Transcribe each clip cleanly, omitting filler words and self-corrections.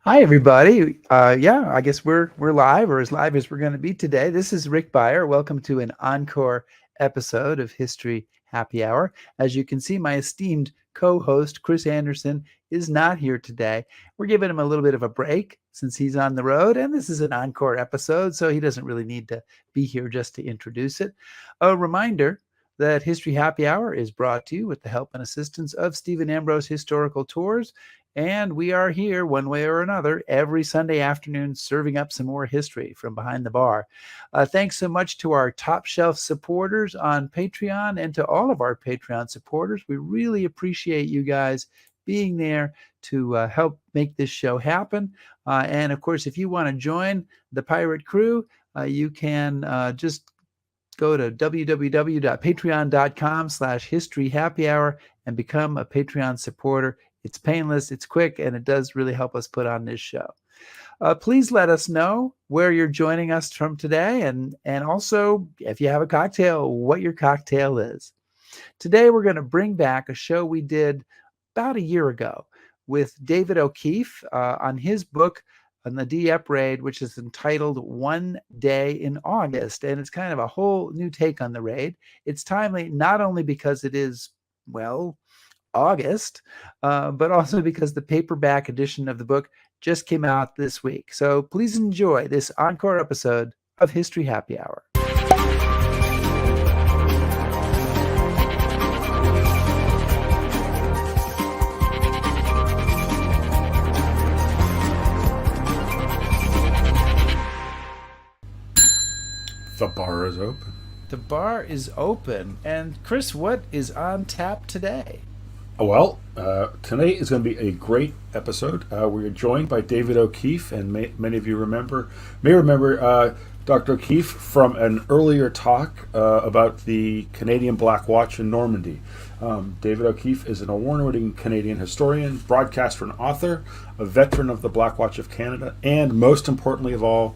Hi, everybody. I guess we're live, or as live as we're going to be today. This is Rick Beyer. Welcome to an encore episode of History Happy Hour. As you can see, my esteemed co-host Chris Anderson is not here today. We're giving him a little bit of a break since he's on the road, and this is an encore episode, so he doesn't really need to be here just to introduce it. A reminder that History Happy Hour is brought to you with the help and assistance of Stephen Ambrose Historical Tours. And we are here one way or another every Sunday afternoon serving up some more history from behind the bar. Thanks so much to our top shelf supporters on Patreon and to all of our Patreon supporters. We really appreciate you guys being there to help make this show happen. And of course, if you want to join the pirate crew, you can just go to www.patreon.com/historyhappyhour and become a Patreon supporter. It's painless, it's quick, and it does really help us put on this show. Please let us know where you're joining us from today, and also, if you have a cocktail, what your cocktail is. Today, we're going to bring back a show we did about a year ago with David O'Keefe on his book on the Dieppe Raid, which is entitled One Day in August. And it's kind of a whole new take on the raid. It's timely not only because it is, well, August, but also because the paperback edition of the book just came out this week. So please enjoy this encore episode of History Happy Hour. The bar is open. The bar is open. And Chris, what is on tap today? Well, tonight is going to be a great episode. We're joined by David O'Keefe, and many of you may remember Dr. O'Keefe from an earlier talk about the Canadian Black Watch in Normandy. David O'Keefe is an award-winning Canadian historian, broadcaster, and author, a veteran of the Black Watch of Canada, and most importantly of all,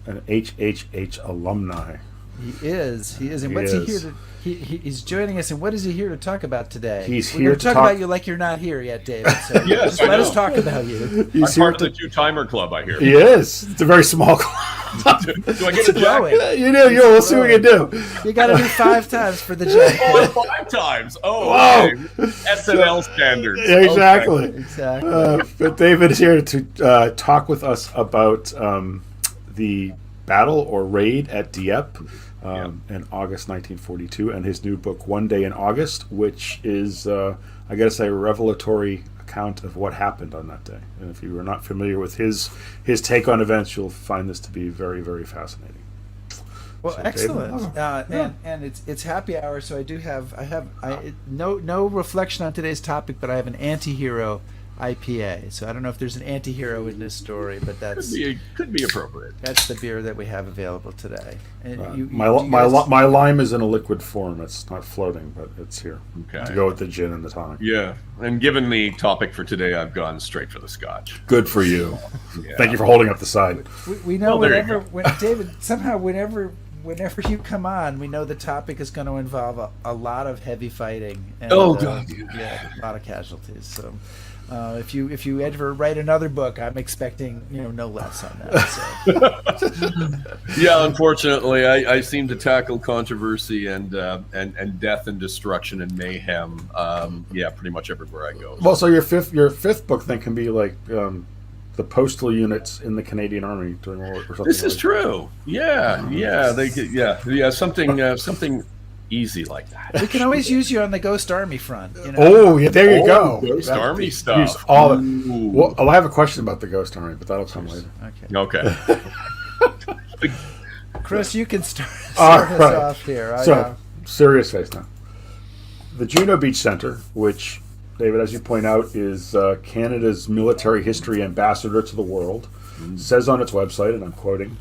an HHH alumni. He is. And what's he here to? He's joining us, and what is he here to talk about today? We're here to talk about you like you're not here yet, David. So yes, let us talk about you. He's part of the two-timer club, I hear. He is. It's a very small club. Do I get a jacket? You do. We'll see what we can do. You got to do 5 times for the jacket. Oh, 5 times. Oh, okay. SNL standards. Exactly. Okay. Exactly. But David is here to talk with us about the battle or raid at Dieppe. In August 1942, and his new book, One Day in August, which is, I gotta say, a revelatory account of what happened on that day. And if you are not familiar with his take on events, you'll find this to be very, very fascinating. Well, so, excellent. And it's happy hour, so I have no reflection on today's topic, but I have an anti-hero IPA. So I don't know if there's an anti-hero in this story, but that's could be appropriate. That's the beer that we have available today. And my lime is in a liquid form. It's not floating, but it's here to go with the gin and the tonic. Yeah, and given the topic for today, I've gone straight for the Scotch. Good for you. Yeah. Thank you for holding up the side. We know David, somehow whenever you come on, we know the topic is going to involve a lot of heavy fighting. And, God, yeah, a lot of casualties. So. If you ever write another book, I'm expecting no less on that. So. Yeah, unfortunately, I seem to tackle controversy and death and destruction and mayhem. Pretty much everywhere I go. Well, so your fifth book then can be like the postal units in the Canadian Army during World War or something. This is true. Something easy like that. We can always use you on the Ghost Army front. Oh, yeah, there you go. Ghost Army stuff. Well, I have a question about the Ghost Army, but that'll come later. Okay. Chris, you can start us off here. Serious face now. The Juno Beach Centre, which, David, as you point out, is Canada's military history ambassador to the world, says on its website, and I'm quoting,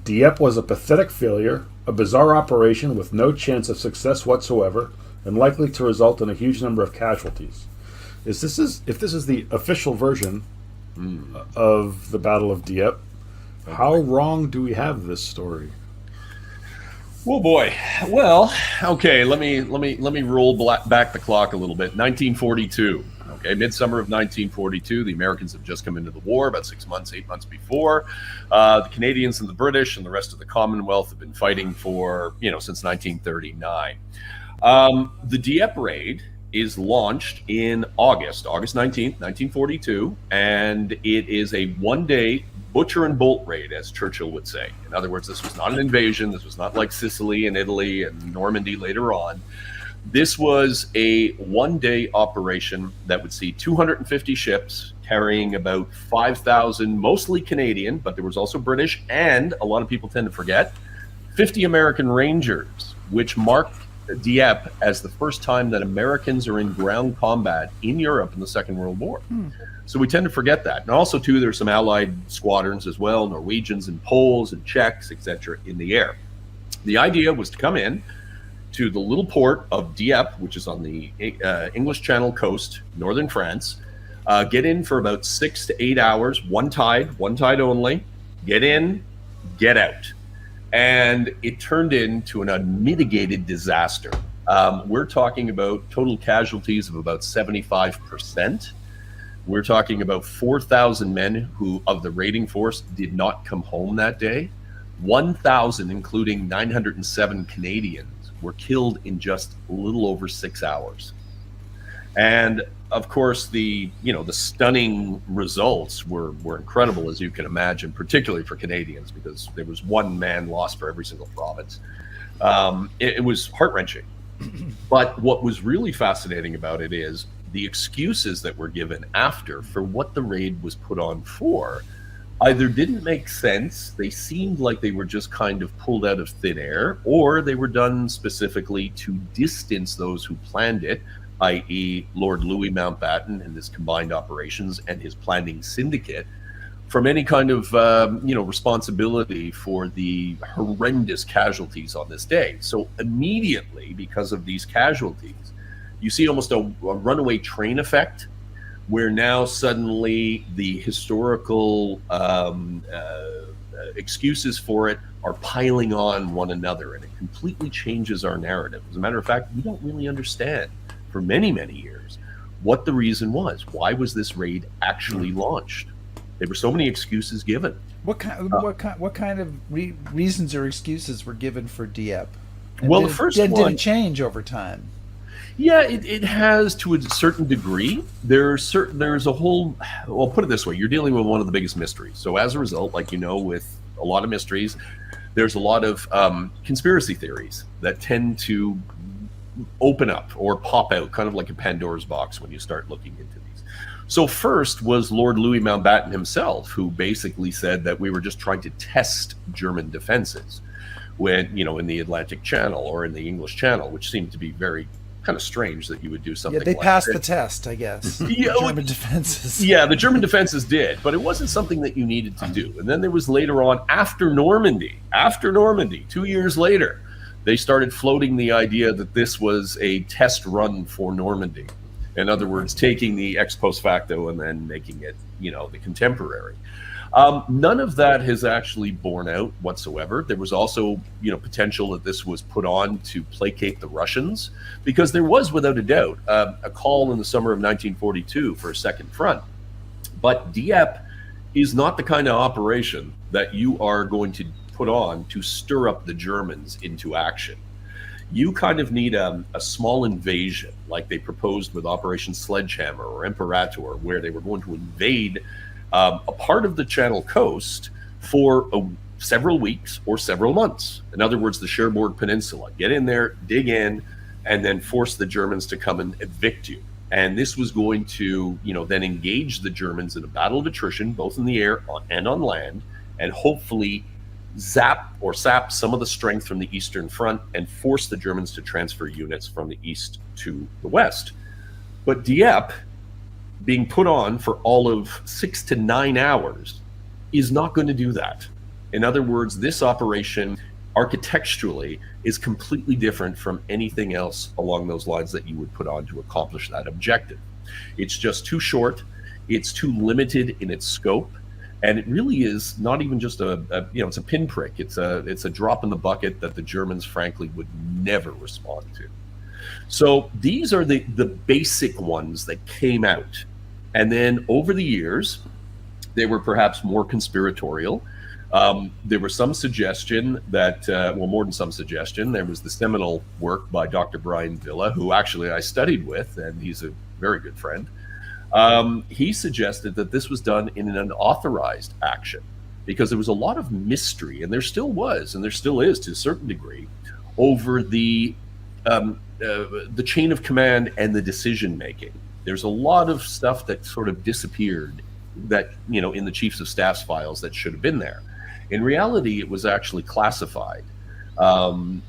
Dieppe was a pathetic failure, a bizarre operation with no chance of success whatsoever, and likely to result in a huge number of casualties. If this is the official version of the Battle of Dieppe, how wrong do we have this story? Oh boy. Well, okay. Let me roll back the clock a little bit. 1942. Okay, midsummer of 1942, the Americans have just come into the war about 6 months, 8 months before. The Canadians and the British and the rest of the Commonwealth have been fighting for, since 1939. The Dieppe Raid is launched in August 19th, 1942, and it is a one-day butcher and bolt raid, as Churchill would say. In other words, this was not an invasion. This was not like Sicily and Italy and Normandy later on. This was a one-day operation that would see 250 ships carrying about 5,000, mostly Canadian, but there was also British, and a lot of people tend to forget, 50 American Rangers, which marked Dieppe as the first time that Americans are in ground combat in Europe in the Second World War. So we tend to forget that. And also, too, there's some Allied squadrons as well, Norwegians and Poles and Czechs, etc., in the air. The idea was to come in to the little port of Dieppe, which is on the English Channel coast, northern France, get in for about 6 to 8 hours, one tide only, get in, get out. And it turned into an unmitigated disaster. We're talking about total casualties of about 75%. We're talking about 4,000 men who, of the raiding force, did not come home that day. 1,000, including 907 Canadians, were killed in just a little over 6 hours. And of course, the stunning results were incredible, as you can imagine, particularly for Canadians, because there was one man lost for every single province. It was heart-wrenching. But what was really fascinating about it is the excuses that were given after for what the raid was put on for either didn't make sense, they seemed like they were just kind of pulled out of thin air, or they were done specifically to distance those who planned it, i.e. Lord Louis Mountbatten and his combined operations and his planning syndicate, from any kind of responsibility for the horrendous casualties on this day. So immediately, because of these casualties, you see almost a runaway train effect, where now suddenly the historical excuses for it are piling on one another, and it completely changes our narrative. As a matter of fact, we don't really understand for many, many years what the reason was. Why was this raid actually launched? There were so many excuses given. What kind of reasons or excuses were given for Dieppe? Well, the first one... Did it change over time? Yeah, it has to a certain degree. There's a whole... Well, put it this way. You're dealing with one of the biggest mysteries. So as a result, with a lot of mysteries, there's a lot of conspiracy theories that tend to open up or pop out, kind of like a Pandora's box when you start looking into these. So first was Lord Louis Mountbatten himself, who basically said that we were just trying to test German defenses when, in the Atlantic Channel or in the English Channel, which seemed to be very kind of strange that you would do something like that. Yeah, they passed the test, I guess. German defenses. Yeah, the German defenses did, but it wasn't something that you needed to do. And then there was later on, after Normandy, 2 years later, they started floating the idea that this was a test run for Normandy. In other words, taking the ex post facto and then making it, the contemporary. None of that has actually borne out whatsoever. There was also, potential that this was put on to placate the Russians, because there was, without a doubt, a call in the summer of 1942 for a second front. But Dieppe is not the kind of operation that you are going to put on to stir up the Germans into action. You kind of need a small invasion, like they proposed with Operation Sledgehammer or Imperator, where they were going to invade a part of the Channel coast for several weeks or several months. In other words, the Cherbourg Peninsula. Get in there, dig in, and then force the Germans to come and evict you. And this was going to, then engage the Germans in a battle of attrition, both in the air and on land, and hopefully sap some of the strength from the Eastern Front and force the Germans to transfer units from the east to the west. But Dieppe, being put on for all of 6 to 9 hours, is not going to do that. In other words, this operation architecturally is completely different from anything else along those lines that you would put on to accomplish that objective. It's just too short, it's too limited in its scope, and it really is not even just it's a pinprick. It's a drop in the bucket that the Germans, frankly, would never respond to. So these are the basic ones that came out. And then over the years, they were perhaps more conspiratorial. There was some suggestion that, well, more than some suggestion, there was the seminal work by Dr. Brian Villa, who actually I studied with, and he's a very good friend. He suggested that this was done in an unauthorized action because there was a lot of mystery, and there still was, and there still is to a certain degree, over the chain of command and the decision making. There's a lot of stuff that sort of disappeared that, you know, in the chiefs of staff's files that should have been there. In reality, it was actually classified. And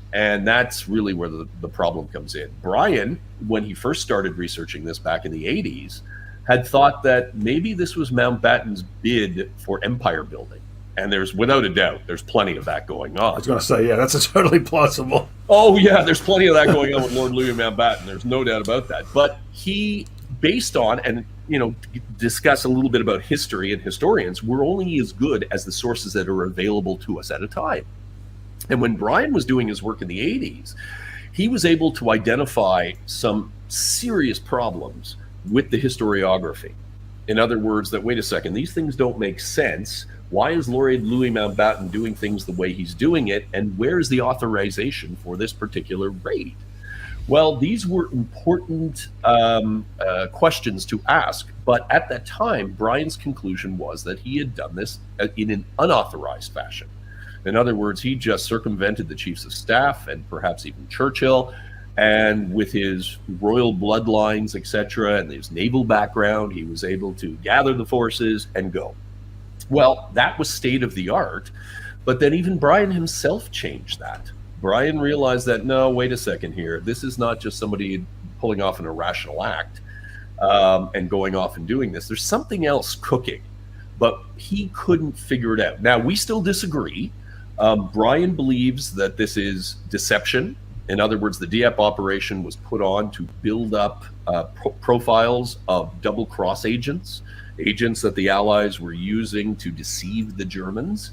that's really where the problem comes in. Brian, when he first started researching this back in the 80s, had thought that maybe this was Mountbatten's bid for empire building. And there's, without a doubt, there's plenty of that going on. I was going to say, yeah, that's totally plausible. Oh, yeah, there's plenty of that going on with Lord Louis Mountbatten. There's no doubt about that. But he, based on, and, you know, discuss a little bit about history and historians, we're only as good as the sources that are available to us at a time. And when Brian was doing his work in the 80s, he was able to identify some serious problems with the historiography. In other words, that, wait a second, these things don't make sense. Why is Lord Louis Mountbatten doing things the way he's doing it? And where is the authorization for this particular raid? Well, these were important questions to ask. But at that time, Brian's conclusion was that he had done this in an unauthorized fashion. In other words, he just circumvented the chiefs of staff and perhaps even Churchill. And with his royal bloodlines, etc., and his naval background, he was able to gather the forces and go. Well, that was state of the art, but then even Brian himself changed that. Brian realized that, no, wait a second here. This is not just somebody pulling off an irrational act and going off and doing this. There's something else cooking, but he couldn't figure it out. Now, we still disagree. Brian believes that this is deception. In other words, the Dieppe operation was put on to build up profiles of double-cross agents that the Allies were using to deceive the Germans.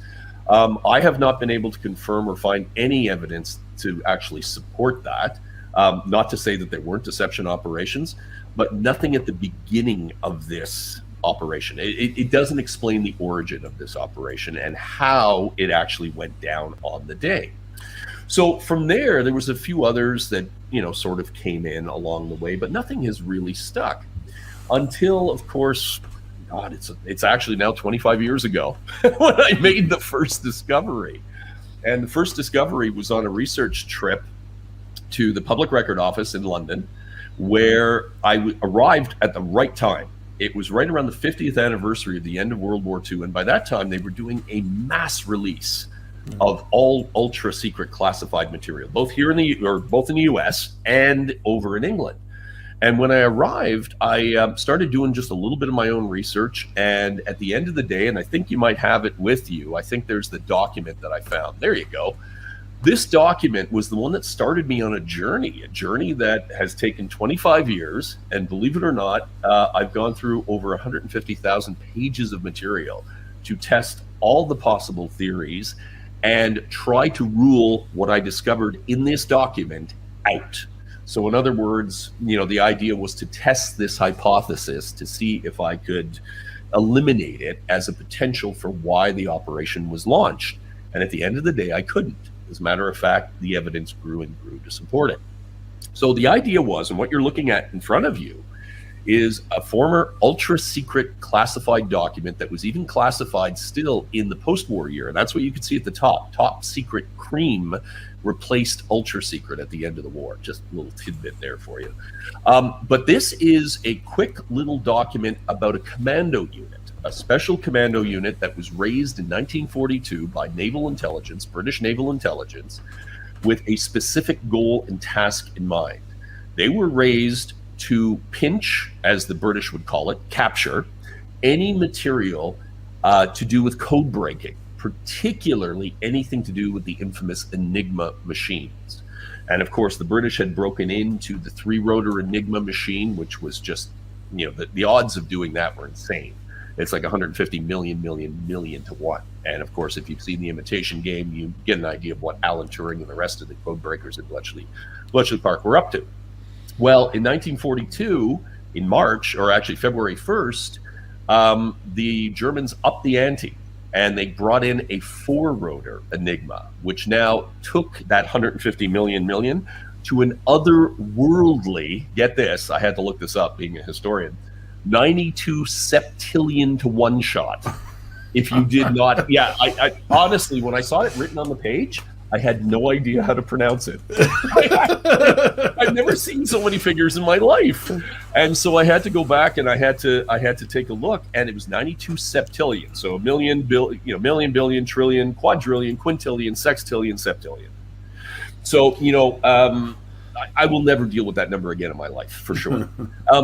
I have not been able to confirm or find any evidence to actually support that. Not to say that there weren't deception operations, but nothing at the beginning of this operation. It doesn't explain the origin of this operation and how it actually went down on the day. So from there was a few others that, you know, sort of came in along the way, but nothing has really stuck until, of course, God, it's actually now 25 years ago when I made the first discovery. And the first discovery was on a research trip to the Public Record Office in London, where I arrived at the right time. It was right around the 50th anniversary of the end of World War II. And by that time, they were doing a mass release of all ultra secret classified material, both here in the US and over in England. And when I arrived, I started doing just a little bit of my own research. And at the end of the day, and I think you might have it with you, I think there's the document that I found. There you go. This document was the one that started me on a journey that has taken 25 years. And believe it or not, I've gone through over 150,000 pages of material to test all the possible theories and try to rule what I discovered in this document out. So in other words, you know, the idea was to test this hypothesis to see if I could eliminate it as a potential for why the operation was launched. And at the end of the day, I couldn't. As a matter of fact, the evidence grew and grew to support it. So the idea was, and what you're looking at in front of you is a former ultra secret classified document that was even classified still in the post-war year. And that's what you can see at the top secret cream replaced ultra secret at the end of the war. Just a little tidbit there for you. But this is a quick little document about a commando unit, a special commando unit that was raised in 1942 by naval intelligence, British naval intelligence, with a specific goal and task in mind. They were raised to pinch, as the British would call it, capture any material to do with code breaking, particularly anything to do with the infamous Enigma machines. And of course, the British had broken into the 3-rotor Enigma machine, which was just, you know, the odds of doing that were insane. It's like 150 million to 1. And of course, if you've seen The Imitation Game, you get an idea of what Alan Turing and the rest of the code breakers at Bletchley Park were up to. Well, in 1942, in March, or actually February 1st, the Germans upped the ante and they brought in a 4-rotor Enigma, which now took that 150 million to an otherworldly, get this, I had to look this up being a historian, 92 septillion to 1 shot. If you did not, I honestly, when I saw it written on the page, I had no idea how to pronounce it. I've never seen so many figures in my life, and so I had to go back and I had to take a look, and it was 92 septillion, so a million, million, billion, trillion, quadrillion, quintillion, sextillion, septillion. So I will never deal with that number again in my life for sure.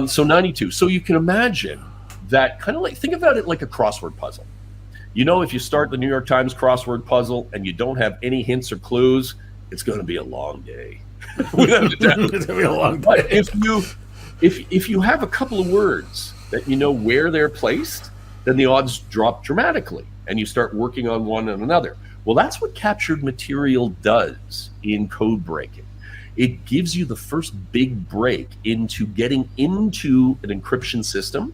So 92. So you can imagine that kind of like, think about it like a crossword puzzle. If you start the New York Times crossword puzzle and you don't have any hints or clues, it's going to be a long day. It's going to be a long day. But if you have a couple of words that you know where they're placed, then the odds drop dramatically, and you start working on one and another. Well, that's what captured material does in code breaking. It gives you the first big break into getting into an encryption system,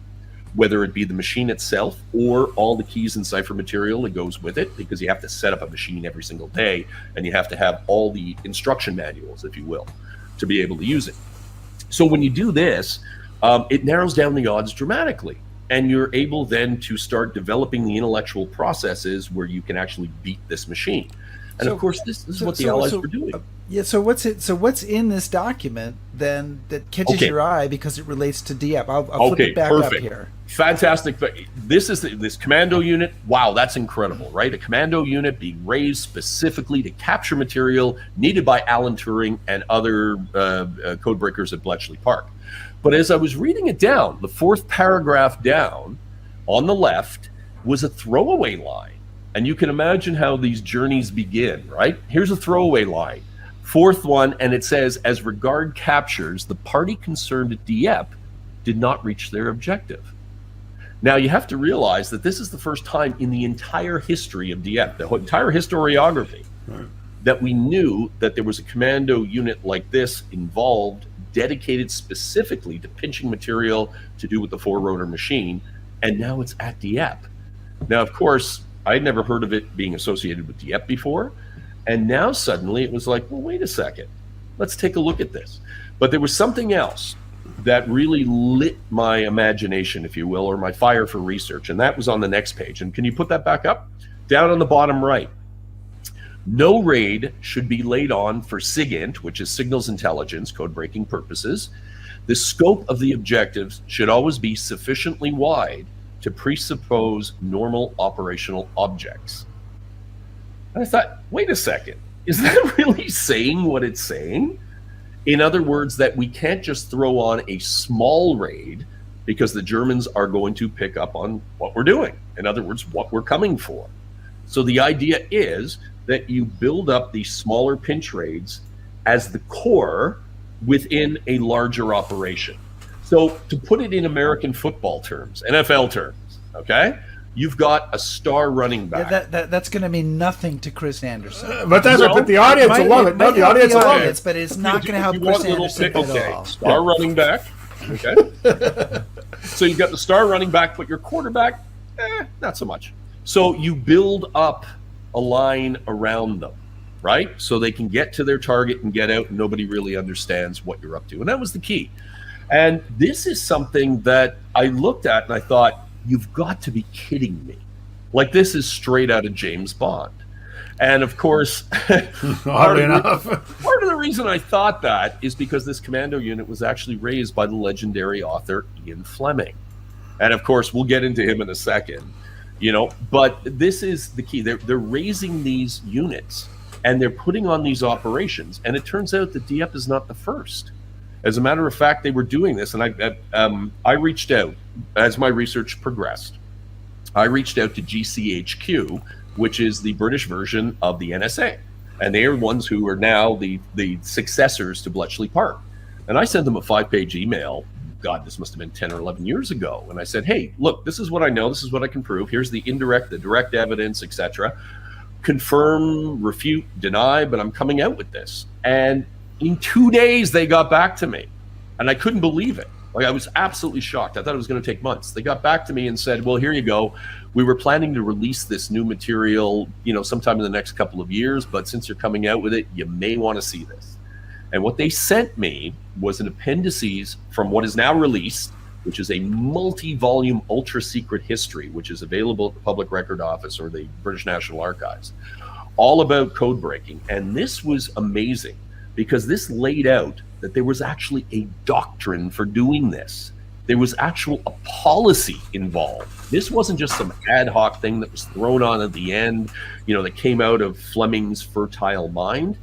whether it be the machine itself or all the keys and cipher material that goes with it, because you have to set up a machine every single day, and you have to have all the instruction manuals, if you will, to be able to use it. So when you do this, it narrows down the odds dramatically, and you're able then to start developing the intellectual processes where you can actually beat this machine. And of course, this is what the Allies were doing. So what's in this document then that catches your eye because it relates to Dieppe? I'll flip it back up here. Fantastic. But this is this commando unit. Wow, that's incredible, right? A commando unit being raised specifically to capture material needed by Alan Turing and other code breakers at Bletchley Park. But as I was reading it down, the 4th paragraph down on the left was a throwaway line. And you can imagine how these journeys begin, right? Here's a throwaway line. 4th one, and it says, as regard captures, the party concerned at Dieppe did not reach their objective. Now, you have to realize that this is the first time in the entire history of Dieppe, the entire historiography, that we knew that there was a commando unit like this involved, dedicated specifically to pinching material to do with the 4-rotor machine, and now it's at Dieppe. Now, of course, I'd never heard of it being associated with Dieppe before. And now suddenly it was like, well, wait a second. Let's take a look at this. But there was something else that really lit my imagination, if you will, or my fire for research. And that was on the next page. And can you put that back up? Down on the bottom right. No raid should be laid on for SIGINT, which is signals intelligence, code breaking purposes. The scope of the objectives should always be sufficiently wide to presuppose normal operational objects. And I thought, wait a second, is that really saying what it's saying? In other words, that we can't just throw on a small raid because the Germans are going to pick up on what we're doing. In other words, what we're coming for. So the idea is that you build up these smaller pinch raids as the core within a larger operation. So to put it in American football terms, NFL terms, okay, you've got a star running back. That's going to mean nothing to Chris Anderson. But the audience will love it. No, the audience will love it. But it's not going to help Chris Anderson at all. Star running back, okay. So you've got the star running back, but your quarterback, not so much. So you build up a line around them, right? So they can get to their target and get out, and nobody really understands what you're up to. And that was the key. And this is something that I looked at and I thought, you've got to be kidding me. Like, this is straight out of James Bond. And of course, part of the reason I thought that is because this commando unit was actually raised by the legendary author Ian Fleming. And of course, we'll get into him in a second, but this is the key. They're raising these units and they're putting on these operations. And it turns out that Dieppe is not the first. As a matter of fact, they were doing this, and I reached out as my research progressed. I reached out to GCHQ, which is the British version of the NSA, and they are ones who are now the successors to Bletchley Park. And I sent them a 5-page email. God, this must have been 10 or 11 years ago. And I said, hey, look, this is what I know. This is what I can prove. Here's the indirect, the direct evidence, etc. Confirm, refute, deny, but I'm coming out with this. And in 2 days, they got back to me. And I couldn't believe it. Like, I was absolutely shocked. I thought it was going to take months. They got back to me and said, well, here you go. We were planning to release this new material, sometime in the next couple of years, but since you're coming out with it, you may want to see this. And what they sent me was an appendices from what is now released, which is a multi-volume ultra-secret history, which is available at the Public Record Office or the British National Archives, all about code breaking. And this was amazing because this laid out that there was actually a doctrine for doing this. There was actual a policy involved. This wasn't just some ad hoc thing that was thrown on at the end, that came out of Fleming's fertile mind.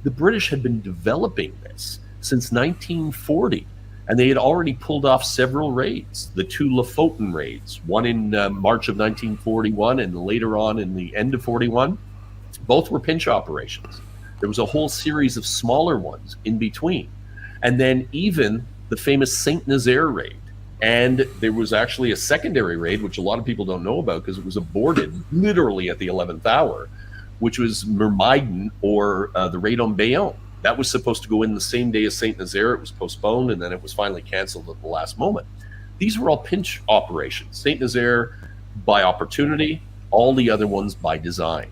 The British had been developing this since 1940, and they had already pulled off several raids, the two Lofoten raids, one in March of 1941 and later on in the end of 41. Both were pinch operations. There was a whole series of smaller ones in between. And then even the famous Saint Nazaire raid. And there was actually a secondary raid, which a lot of people don't know about because it was aborted literally at the 11th hour, which was Myrmidon, or the raid on Bayonne. That was supposed to go in the same day as Saint Nazaire. It was postponed, and then it was finally canceled at the last moment. These were all pinch operations. Saint Nazaire by opportunity, all the other ones by design.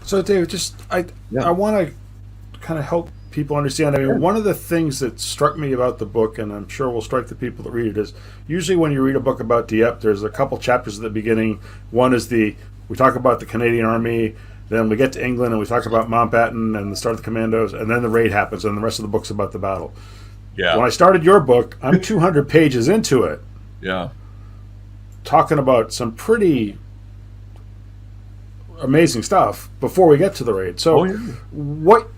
So, David, I want to kind of help people understand. I mean, one of the things that struck me about the book, and I'm sure will strike the people that read it, is usually when you read a book about Dieppe, there's a couple chapters at the beginning. One is we talk about the Canadian Army, then we get to England and we talk about Mountbatten and the start of the commandos, and then the raid happens, and the rest of the book's about the battle. Yeah. When I started your book, I'm 200 pages into it. Yeah. Talking about some pretty amazing stuff before we get to the raid. So what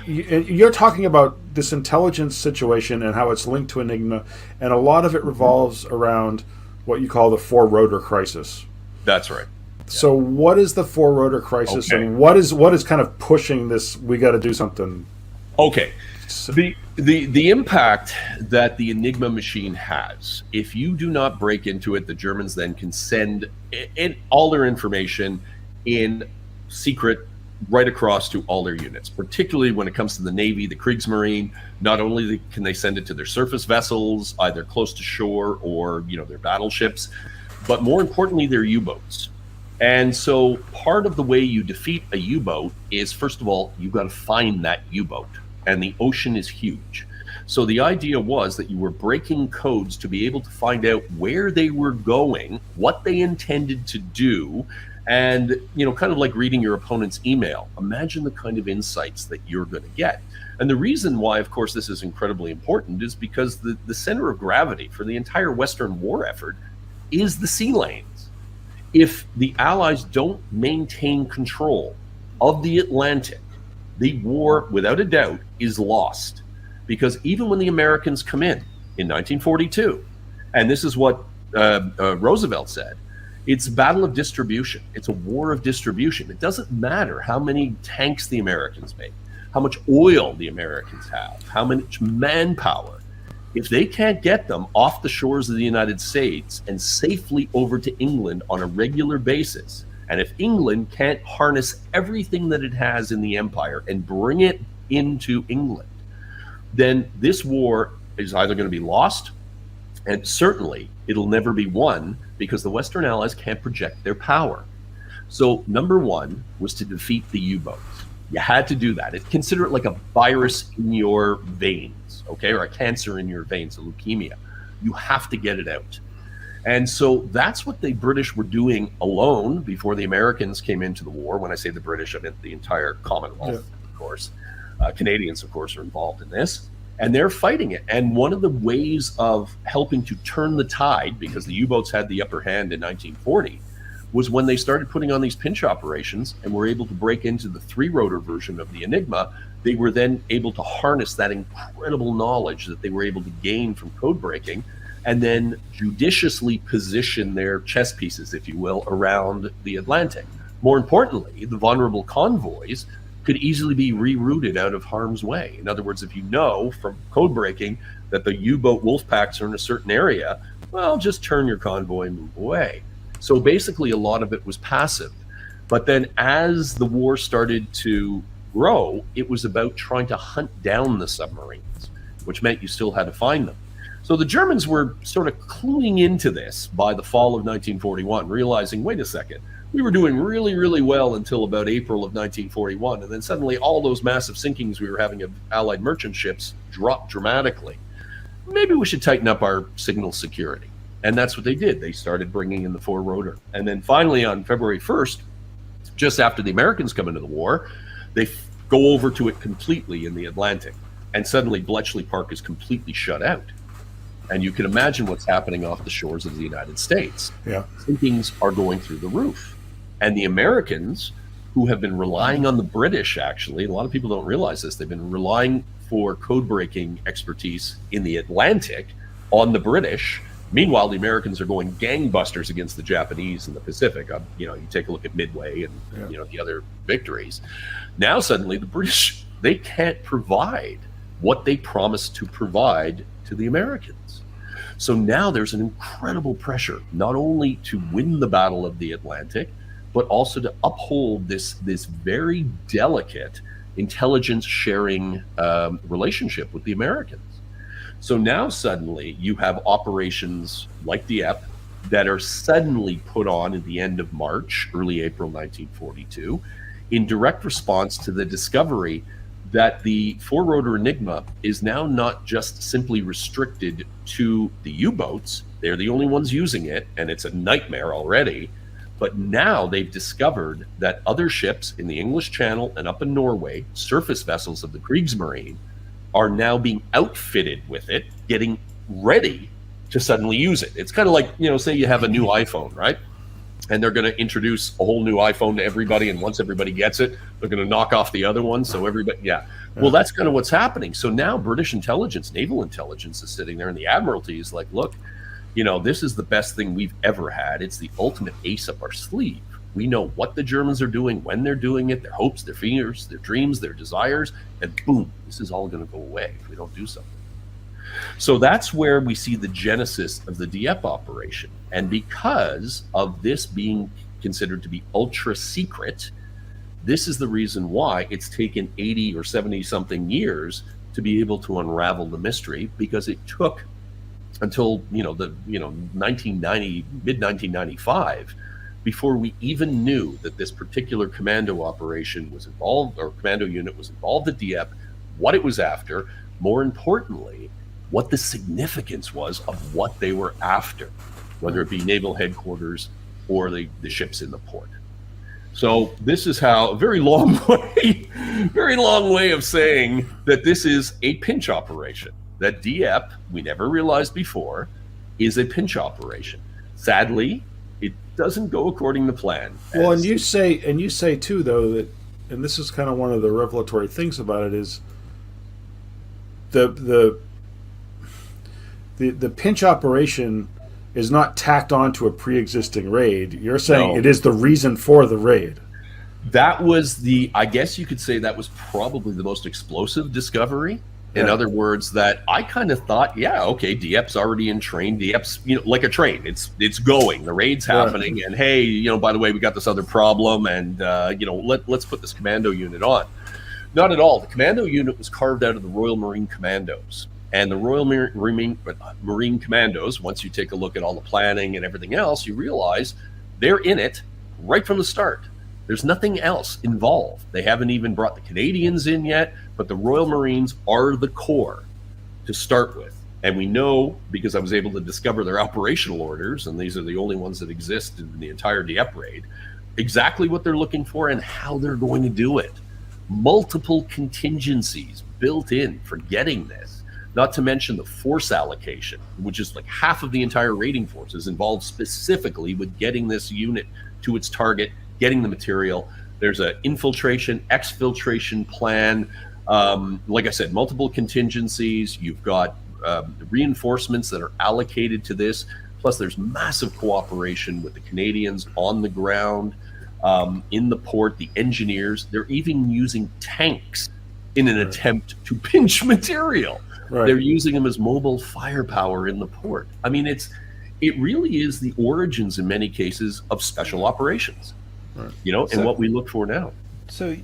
you're talking about, this intelligence situation and how it's linked to Enigma, and a lot of it revolves around what you call the four-rotor crisis. That's right. So what is the four-rotor crisis, and what is kind of pushing this, we got to do something? Okay. The impact that the Enigma machine has, if you do not break into it, the Germans then can send in all their information in secret right across to all their units, particularly when it comes to the Navy, the Kriegsmarine. Not only can they send it to their surface vessels, either close to shore or their battleships, but more importantly, their U-boats. And so part of the way you defeat a U-boat is, first of all, you've got to find that U-boat, and the ocean is huge. So the idea was that you were breaking codes to be able to find out where they were going, what they intended to do, and kind of like reading your opponent's email. Imagine the kind of insights that you're going to get. And the reason why, of course, this is incredibly important is because the center of gravity for the entire Western war effort is the sea lanes. If the Allies don't maintain control of the Atlantic, the war, without a doubt, is lost. Because even when the Americans come in 1942, and this is what Roosevelt said, it's a battle of distribution. It's a war of distribution. It doesn't matter how many tanks the Americans make, how much oil the Americans have, how much manpower. If they can't get them off the shores of the United States and safely over to England on a regular basis, and if England can't harness everything that it has in the empire and bring it into England, then this war is either going to be lost, and certainly it'll never be won, because the Western Allies can't project their power. So number one was to defeat the U-boats. You had to do that. Consider it like a virus in your veins, okay, or a cancer in your veins, a leukemia. You have to get it out. And so that's what the British were doing alone before the Americans came into the war. When I say the British, I meant the entire Commonwealth, of course. Canadians, of course, are involved in this. And they're fighting it. And one of the ways of helping to turn the tide, because the U-boats had the upper hand in 1940, was when they started putting on these pinch operations and were able to break into the three-rotor version of the Enigma. They were then able to harness that incredible knowledge that they were able to gain from code breaking, and then judiciously position their chess pieces, if you will, around the Atlantic. More importantly, the vulnerable convoys could easily be rerouted out of harm's way. In other words, if you know from code breaking that the U-boat wolf packs are in a certain area, well, just turn your convoy and move away. So basically a lot of it was passive. But then as the war started to grow, it was about trying to hunt down the submarines, which meant you still had to find them. So the Germans were sort of cluing into this by the fall of 1941, realizing, wait a second, we were doing really, really well until about April of 1941. And then suddenly all those massive sinkings we were having of Allied merchant ships dropped dramatically. Maybe we should tighten up our signal security. And that's what they did. They started bringing in the four-rotor. And then finally on February 1st, just after the Americans come into the war, they go over to it completely in the Atlantic. And suddenly Bletchley Park is completely shut out. And you can imagine what's happening off the shores of the United States. Yeah. Sinkings are going through the roof. And the Americans, who have been relying on the British, actually, a lot of people don't realize this, they've been relying for code-breaking expertise in the Atlantic on the British. Meanwhile, the Americans are going gangbusters against the Japanese in the Pacific. You take a look at Midway and the other victories. Now suddenly the British, they can't provide what they promised to provide to the Americans. So now there's an incredible pressure, not only to win the Battle of the Atlantic, but also to uphold this very delicate intelligence sharing relationship with the Americans. So now suddenly you have operations like Dieppe that are suddenly put on at the end of March, early April 1942, in direct response to the discovery that the four-rotor Enigma is now not just simply restricted to the U-boats. They're the only ones using it, and it's a nightmare already. But now they've discovered that other ships in the English Channel and up in Norway, surface vessels of the Kriegsmarine, are now being outfitted with it, getting ready to suddenly use it. It's kind of like, say you have a new iPhone, right? And they're going to introduce a whole new iPhone to everybody, and once everybody gets it, they're going to knock off the other one. So everybody, well, that's kind of what's happening. So now British intelligence, naval intelligence, is sitting there, and the Admiralty is like, look, this is the best thing we've ever had. It's the ultimate ace up our sleeve. We know what the Germans are doing, when they're doing it, their hopes, their fears, their dreams, their desires, and boom, this is all going to go away if we don't do something. So that's where we see the genesis of the Dieppe operation. And because of this being considered to be ultra secret, this is the reason why it's taken 80 or 70 something years to be able to unravel the mystery, because it took until mid 1995 before we even knew that this particular commando operation was involved, or commando unit was involved at Dieppe, what it was after, more importantly, what the significance was of what they were after, whether it be naval headquarters or the ships in the port. So this is how a very long way of saying that this is a pinch operation. That Dieppe, we never realized before, is a pinch operation. Sadly, it doesn't go according to plan. Well, and you say too, though, that, and this is kind of one of the revelatory things about it, is the pinch operation is not tacked onto a pre-existing raid. You're saying it is the reason for the raid. That was I guess you could say that was probably the most explosive discovery. In other words, that I kind of thought, Dieppe's already in train. Dieppe's, like a train. It's going. The raid's happening, and hey, by the way, we got this other problem, and let's put this commando unit on. Not at all. The commando unit was carved out of the Royal Marine Commandos. And the Royal Marine Commandos, once you take a look at all the planning and everything else, you realize they're in it right from the start. There's nothing else involved. They haven't even brought the Canadians in yet, but the Royal Marines are the core to start with. And we know, because I was able to discover their operational orders, and these are the only ones that exist in the entire Dieppe Raid, exactly what they're looking for and how they're going to do it. Multiple contingencies built in for getting this. Not to mention the force allocation, which is like half of the entire raiding force is involved specifically with getting this unit to its target, getting the material. There's an infiltration, exfiltration plan. Like I said, multiple contingencies. You've got reinforcements that are allocated to this. Plus, there's massive cooperation with the Canadians on the ground, in the port, the engineers. They're even using tanks in an attempt to pinch material. Right. They're using them as mobile firepower in the port. I mean, it really is the origins in many cases of special operations, and what we look for now. So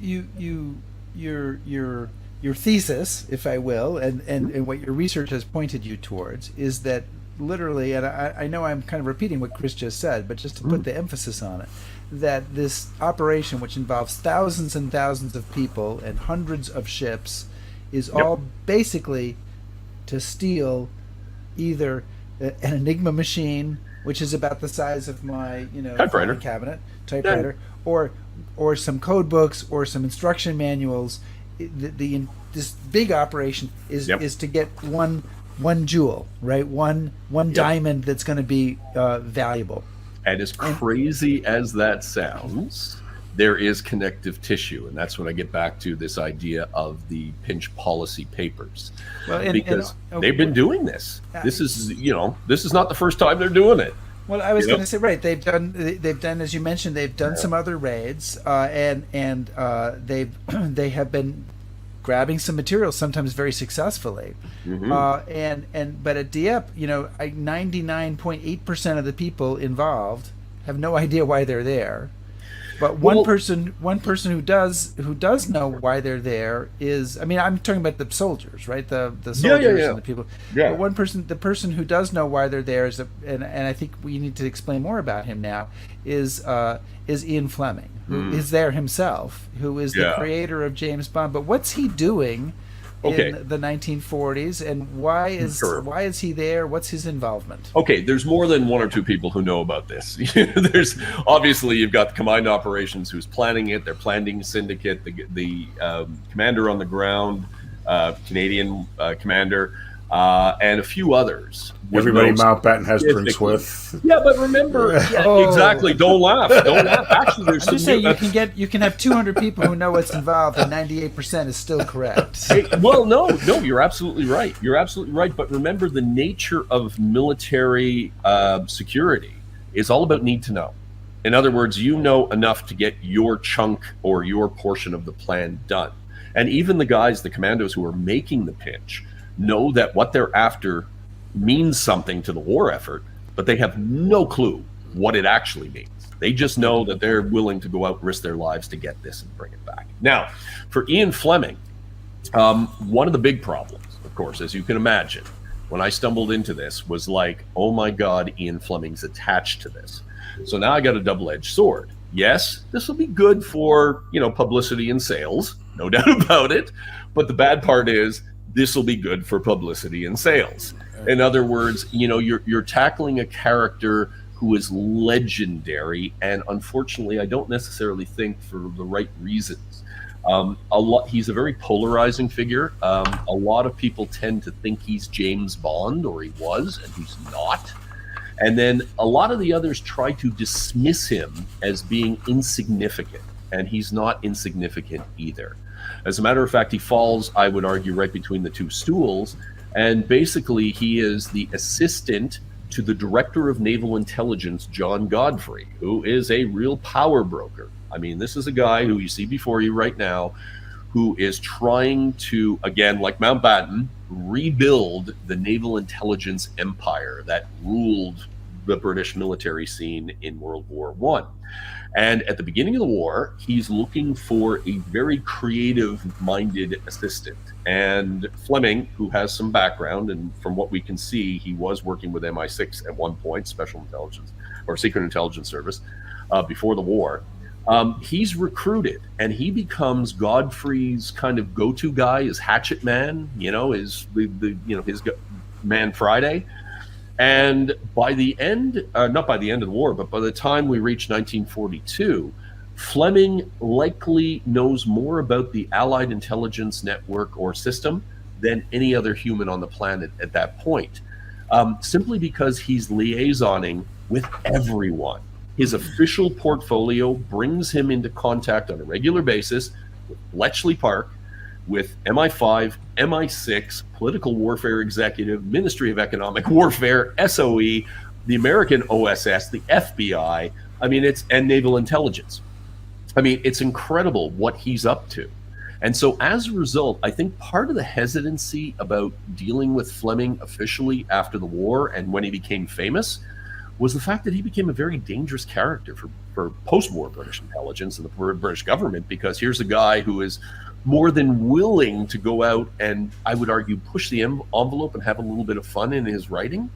you're your thesis, if I will, and what your research has pointed you towards is that literally, and I know I'm kind of repeating what Chris just said, but just to put the emphasis on it, that this operation, which involves thousands and thousands of people and hundreds of ships, is all basically to steal either an Enigma machine, which is about the size of my typewriter cabinet, or some code books or some instruction manuals. This big operation is to get one jewel, right? One diamond that's going to be valuable. And as crazy as that sounds, there is connective tissue, and that's when I get back to this idea of the pinch policy papers, because they've been doing this. This is not the first time they're doing it. Well, I was going to say, right? They've done, as you mentioned, they've done some other raids, and they have been grabbing some material, sometimes very successfully. But at Dieppe, 99.8% of the people involved have no idea why they're there. But one person who does know why they're there is, I'm talking about the soldiers, right? The soldiers and the people. Yeah. But the person who does know why they're there is, and I think we need to explain more about him now, is Ian Fleming, who is there himself, who is the creator of James Bond. But what's he doing in the 1940s, and why is he there? What's his involvement? Okay, there's more than one or two people who know about this. There's obviously, you've got the combined operations who's planning it, their planning syndicate, the commander on the ground, Canadian commander, and a few others. Everybody Mountbatten has drinks with. Yeah, but remember, exactly. Don't laugh. Actually, there's I'm just saying you can have 200 people who know what's involved, and 98% is still correct. Well, no, you're absolutely right. You're absolutely right. But remember, the nature of military security is all about need to know. In other words, you know enough to get your chunk or your portion of the plan done. And even the commandos who are making the pinch, know that what they're after means something to the war effort, but they have no clue what it actually means. They just know that they're willing to go out and risk their lives to get this and bring it back. Now, for Ian Fleming, one of the big problems, of course, as you can imagine, when I stumbled into this was like, oh my God, Ian Fleming's attached to this. So now I got a double-edged sword. Yes, this will be good for, publicity and sales, no doubt about it. But the bad part is, this will be good for publicity and sales. In other words, you're tackling a character who is legendary, and unfortunately, I don't necessarily think for the right reasons. He's a very polarizing figure. A lot of people tend to think he's James Bond, or he was, and he's not. And then a lot of the others try to dismiss him as being insignificant, and he's not insignificant either. As a matter of fact, he falls, I would argue, right between the two stools. And basically, he is the assistant to the Director of Naval Intelligence, John Godfrey, who is a real power broker. This is a guy who you see before you right now, who is trying to, again, like Mountbatten, rebuild the naval intelligence empire that ruled the British military scene in World War I. And at the beginning of the war, he's looking for a very creative-minded assistant. And Fleming, who has some background, and from what we can see, he was working with MI6 at one point, Special Intelligence, or Secret Intelligence Service, before the war. He's recruited, and he becomes Godfrey's kind of go-to guy, his hatchet man, his man Friday. And by the end, not by the end of the war, but by the time we reach 1942, Fleming likely knows more about the Allied intelligence network or system than any other human on the planet at that point, simply because he's liaisoning with everyone. His official portfolio brings him into contact on a regular basis with Bletchley Park, with MI5, MI6, Political Warfare Executive, Ministry of Economic Warfare, SOE, the American OSS, the FBI, and Naval Intelligence. It's incredible what he's up to. And so as a result, I think part of the hesitancy about dealing with Fleming officially after the war and when he became famous was the fact that he became a very dangerous character for post-war British intelligence and the British government, because here's a guy who is more than willing to go out and, I would argue, push the envelope and have a little bit of fun in his writing.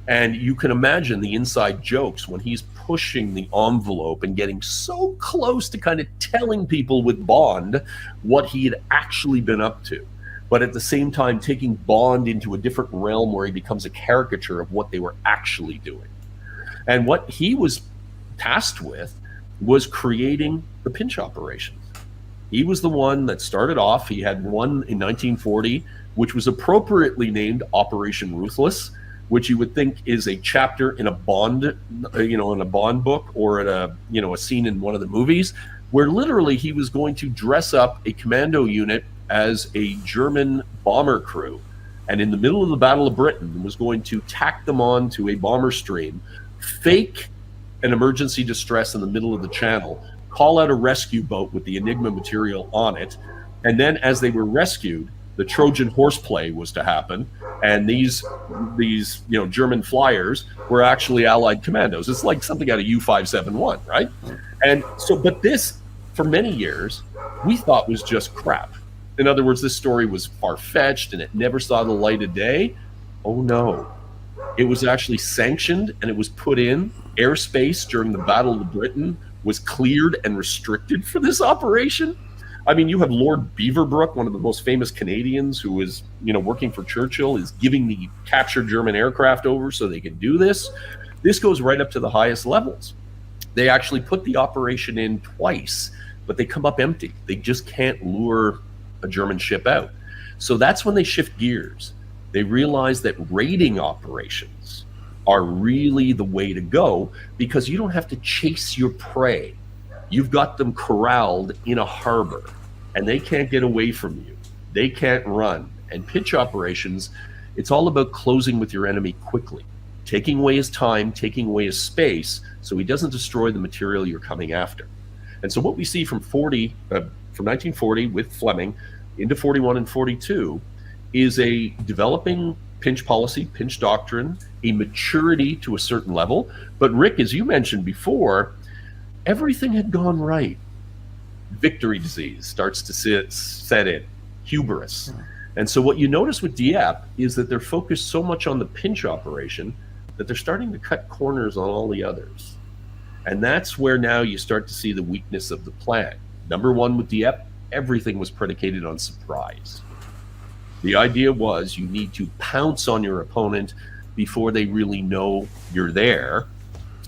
And you can imagine the inside jokes when he's pushing the envelope and getting so close to kind of telling people with Bond what he had actually been up to. But at the same time, taking Bond into a different realm where he becomes a caricature of what they were actually doing. And what he was tasked with was creating the pinch operations. He was the one that started off. He had one in 1940, which was appropriately named Operation Ruthless, which you would think is a chapter in a Bond, in a Bond book, or at a scene in one of the movies, where literally he was going to dress up a commando unit as a German bomber crew, and in the middle of the Battle of Britain was going to tack them on to a bomber stream, fake an emergency distress in the middle of the channel, call out a rescue boat with the Enigma material on it, and then as they were rescued, the Trojan horseplay was to happen, and these German flyers were actually Allied commandos. It's like something out of U-571, right? And so, but this, for many years, we thought was just crap. In other words, this story was far-fetched and it never saw the light of day. Oh no. It was actually sanctioned, and it was put in. Airspace during the Battle of Britain was cleared and restricted for this operation. I mean, you have Lord Beaverbrook, one of the most famous Canadians who was, working for Churchill, is giving the captured German aircraft over so they can do this. This goes right up to the highest levels. They actually put the operation in twice, but they come up empty. They just can't lure a German ship out. So that's when they shift gears. They realize that raiding operations are really the way to go, because you don't have to chase your prey. You've got them corralled in a harbor, and they can't get away from you. They can't run. And pinch operations, it's all about closing with your enemy quickly, taking away his time, taking away his space, so he doesn't destroy the material you're coming after. And so what we see from 1940 with Fleming into 41 and 42 is a developing pinch policy, pinch doctrine, a maturity to a certain level. But Rick, as you mentioned before, everything had gone right. Victory disease starts to set in, hubris. And so what you notice with Dieppe is that they're focused so much on the pinch operation that they're starting to cut corners on all the others. And that's where now you start to see the weakness of the plan. Number one, with Dieppe, everything was predicated on surprise. The idea was you need to pounce on your opponent before they really know you're there.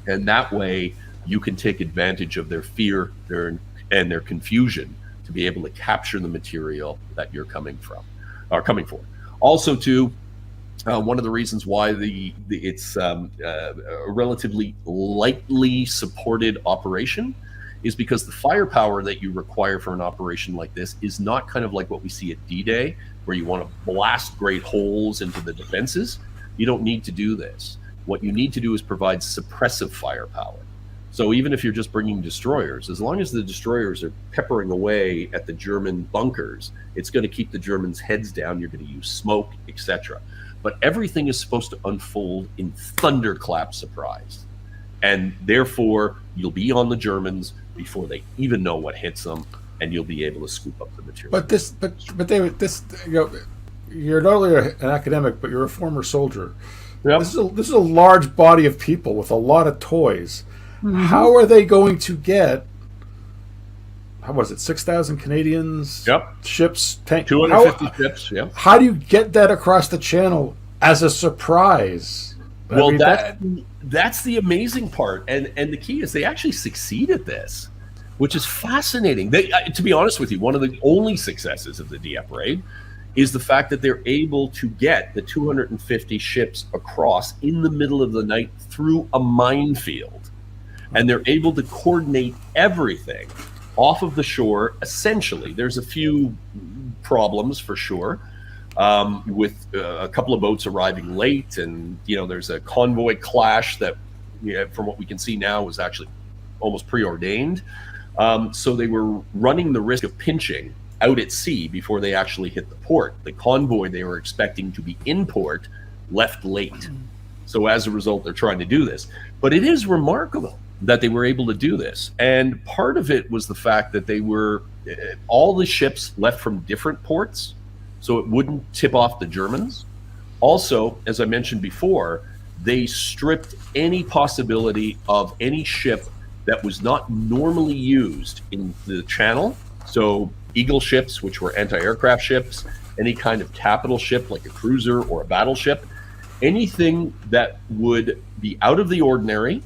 And that way you can take advantage of their fear and their confusion to be able to capture the material that you're coming for. Also, too, one of the reasons why it's a relatively lightly supported operation is because the firepower that you require for an operation like this is not kind of like what we see at D-Day, where you want to blast great holes into the defenses. You don't need to do this. What you need to do is provide suppressive firepower. So even if you're just bringing destroyers, as long as the destroyers are peppering away at the German bunkers, it's going to keep the Germans' heads down. You're going to use smoke, etc. But everything is supposed to unfold in thunderclap surprise. And therefore, you'll be on the Germans before they even know what hits them, and you'll be able to scoop up the material. But David, you're not only an academic, but you're a former soldier. Yep. This is a large body of people with a lot of toys. Mm-hmm. How are they going to get, 6,000 Canadians? Yep. Ships, 250 ships, yeah. How do you get that across the channel as a surprise? Well, that's the amazing part. And the key is they actually succeed at this, which is fascinating. To be honest with you, one of the only successes of the Dieppe Raid is the fact that they're able to get the 250 ships across in the middle of the night through a minefield. And they're able to coordinate everything off of the shore, essentially. There's a few problems for sure, with a couple of boats arriving late, and there's a convoy clash that, from what we can see now, was actually almost preordained. So they were running the risk of pinching out at sea before they actually hit the port. The convoy they were expecting to be in port left late. So as a result, they're trying to do this. But it is remarkable that they were able to do this. And part of it was the fact that they were, all the ships left from different ports, so it wouldn't tip off the Germans. Also, as I mentioned before, they stripped any possibility of any ship that was not normally used in the channel. So Eagle ships, which were anti-aircraft ships, any kind of capital ship like a cruiser or a battleship, anything that would be out of the ordinary,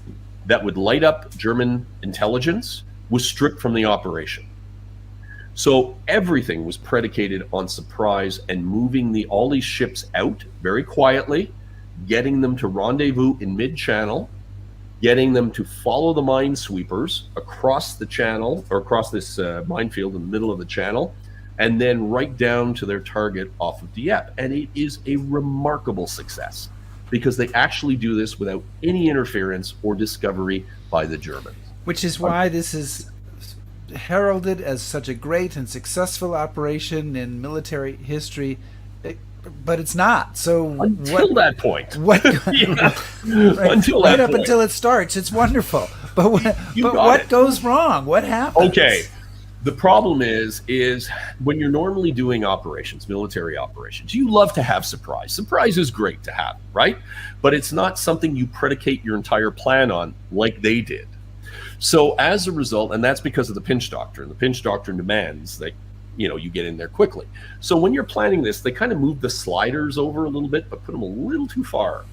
that would light up German intelligence, was stripped from the operation. So everything was predicated on surprise and moving all these ships out very quietly, getting them to rendezvous in mid-channel, getting them to follow the minesweepers across the channel, or across this minefield in the middle of the channel, and then right down to their target off of Dieppe. And it is a remarkable success, because they actually do this without any interference or discovery by the Germans. Which is why this is heralded as such a great and successful operation in military history, but it's not. So until that point, right, until right that up point. until it starts, it's wonderful. But what goes wrong? What happens? Okay. The problem is when you're normally doing operations, military operations, you love to have surprise. Surprise is great to have, right? But it's not something you predicate your entire plan on like they did. So as a result, and that's because of the pinch doctrine. The pinch doctrine demands that, you get in there quickly. So when you're planning this, they kind of move the sliders over a little bit, but put them a little too far.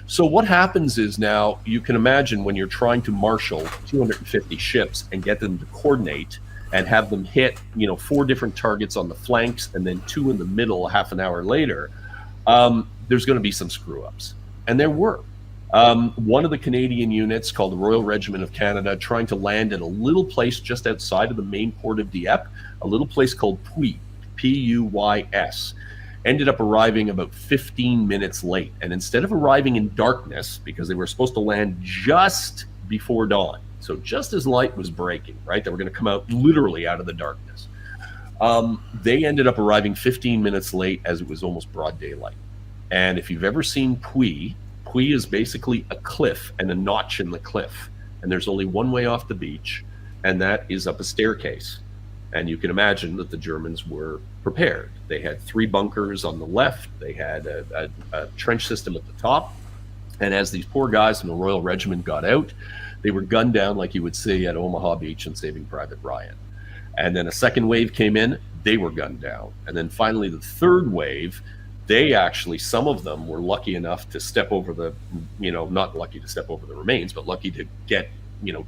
So what happens is, now you can imagine when you're trying to marshal 250 ships and get them to coordinate and have them hit, 4 different targets on the flanks and then 2 in the middle half an hour later, there's going to be some screw-ups. And there were. One of the Canadian units, called the Royal Regiment of Canada, trying to land at a little place just outside of the main port of Dieppe, a little place called Puys, P-U-Y-S, ended up arriving about 15 minutes late. And instead of arriving in darkness, because they were supposed to land just before dawn, so just as light was breaking, right? They were going to come out literally out of the darkness. They ended up arriving 15 minutes late, as it was almost broad daylight. And if you've ever seen Puys is basically a cliff and a notch in the cliff. And there's only one way off the beach, and that is up a staircase. And you can imagine that the Germans were prepared. They had 3 bunkers on the left. They had a trench system at the top. And as these poor guys from the Royal Regiment got out, they were gunned down like you would see at Omaha Beach in Saving Private Ryan. And then a second wave came in, they were gunned down. And then finally the third wave, they actually, some of them were lucky enough to step over the, not lucky to step over the remains, but lucky to get,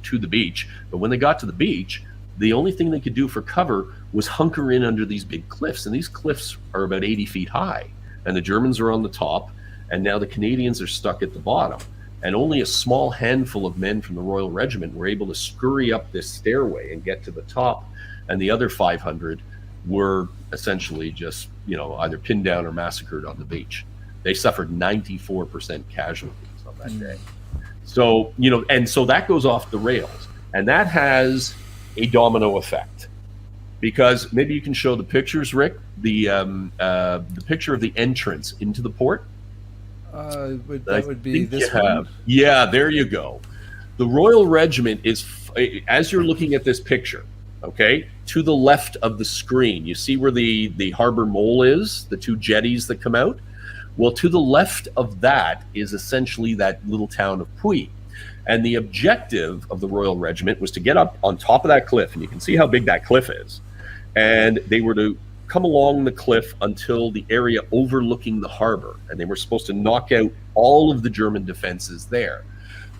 to the beach. But when they got to the beach, the only thing they could do for cover was hunker in under these big cliffs. And these cliffs are about 80 feet high. And the Germans are on the top, and now the Canadians are stuck at the bottom. And only a small handful of men from the Royal Regiment were able to scurry up this stairway and get to the top. And the other 500 were essentially just, either pinned down or massacred on the beach. They suffered 94% casualties on that day. So, and so that goes off the rails. And that has a domino effect. Because maybe you can show the pictures, Rick, the picture of the entrance into the port. That would be this one. Yeah, there you go. The Royal Regiment is, as you're looking at this picture, okay, to the left of the screen, you see where the harbor mole is, the 2 jetties that come out? Well, to the left of that is essentially that little town of Puys. And the objective of the Royal Regiment was to get up on top of that cliff, and you can see how big that cliff is. And they were to come along the cliff until the area overlooking the harbor, and they were supposed to knock out all of the German defenses there.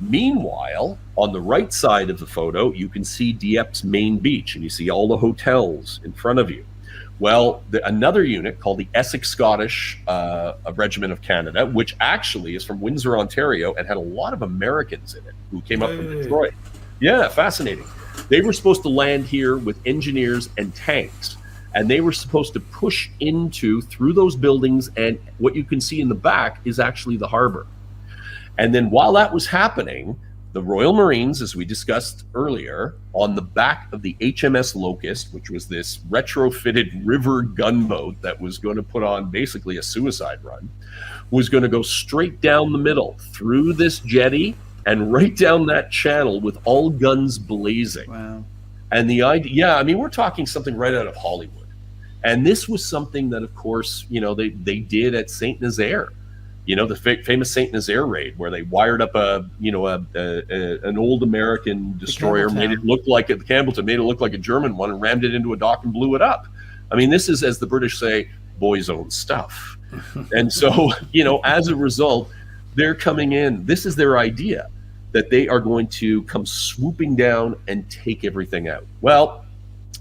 Meanwhile, on the right side of the photo, you can see Dieppe's main beach, and you see all the hotels in front of you. Well, another unit called the Essex Scottish Regiment of Canada, which actually is from Windsor, Ontario, and had a lot of Americans in it who came up from Detroit. Yeah, fascinating. They were supposed to land here with engineers and tanks. And they were supposed to push through those buildings, and what you can see in the back is actually the harbor. And then while that was happening, the Royal Marines, as we discussed earlier, on the back of the HMS Locust, which was this retrofitted river gunboat that was going to put on basically a suicide run, was going to go straight down the middle through this jetty and right down that channel with all guns blazing. Wow. And the idea, yeah, I mean, we're talking something right out of Hollywood. And this was something that, of course, they did at Saint Nazaire, the famous Saint Nazaire raid, where they wired up an old American destroyer, made it look like the Campbelltown, made it look like a German one, and rammed it into a dock and blew it up. I mean, this is, as the British say, boys' own stuff. And so, as a result, they're coming in. This is their idea, that they are going to come swooping down and take everything out. Well,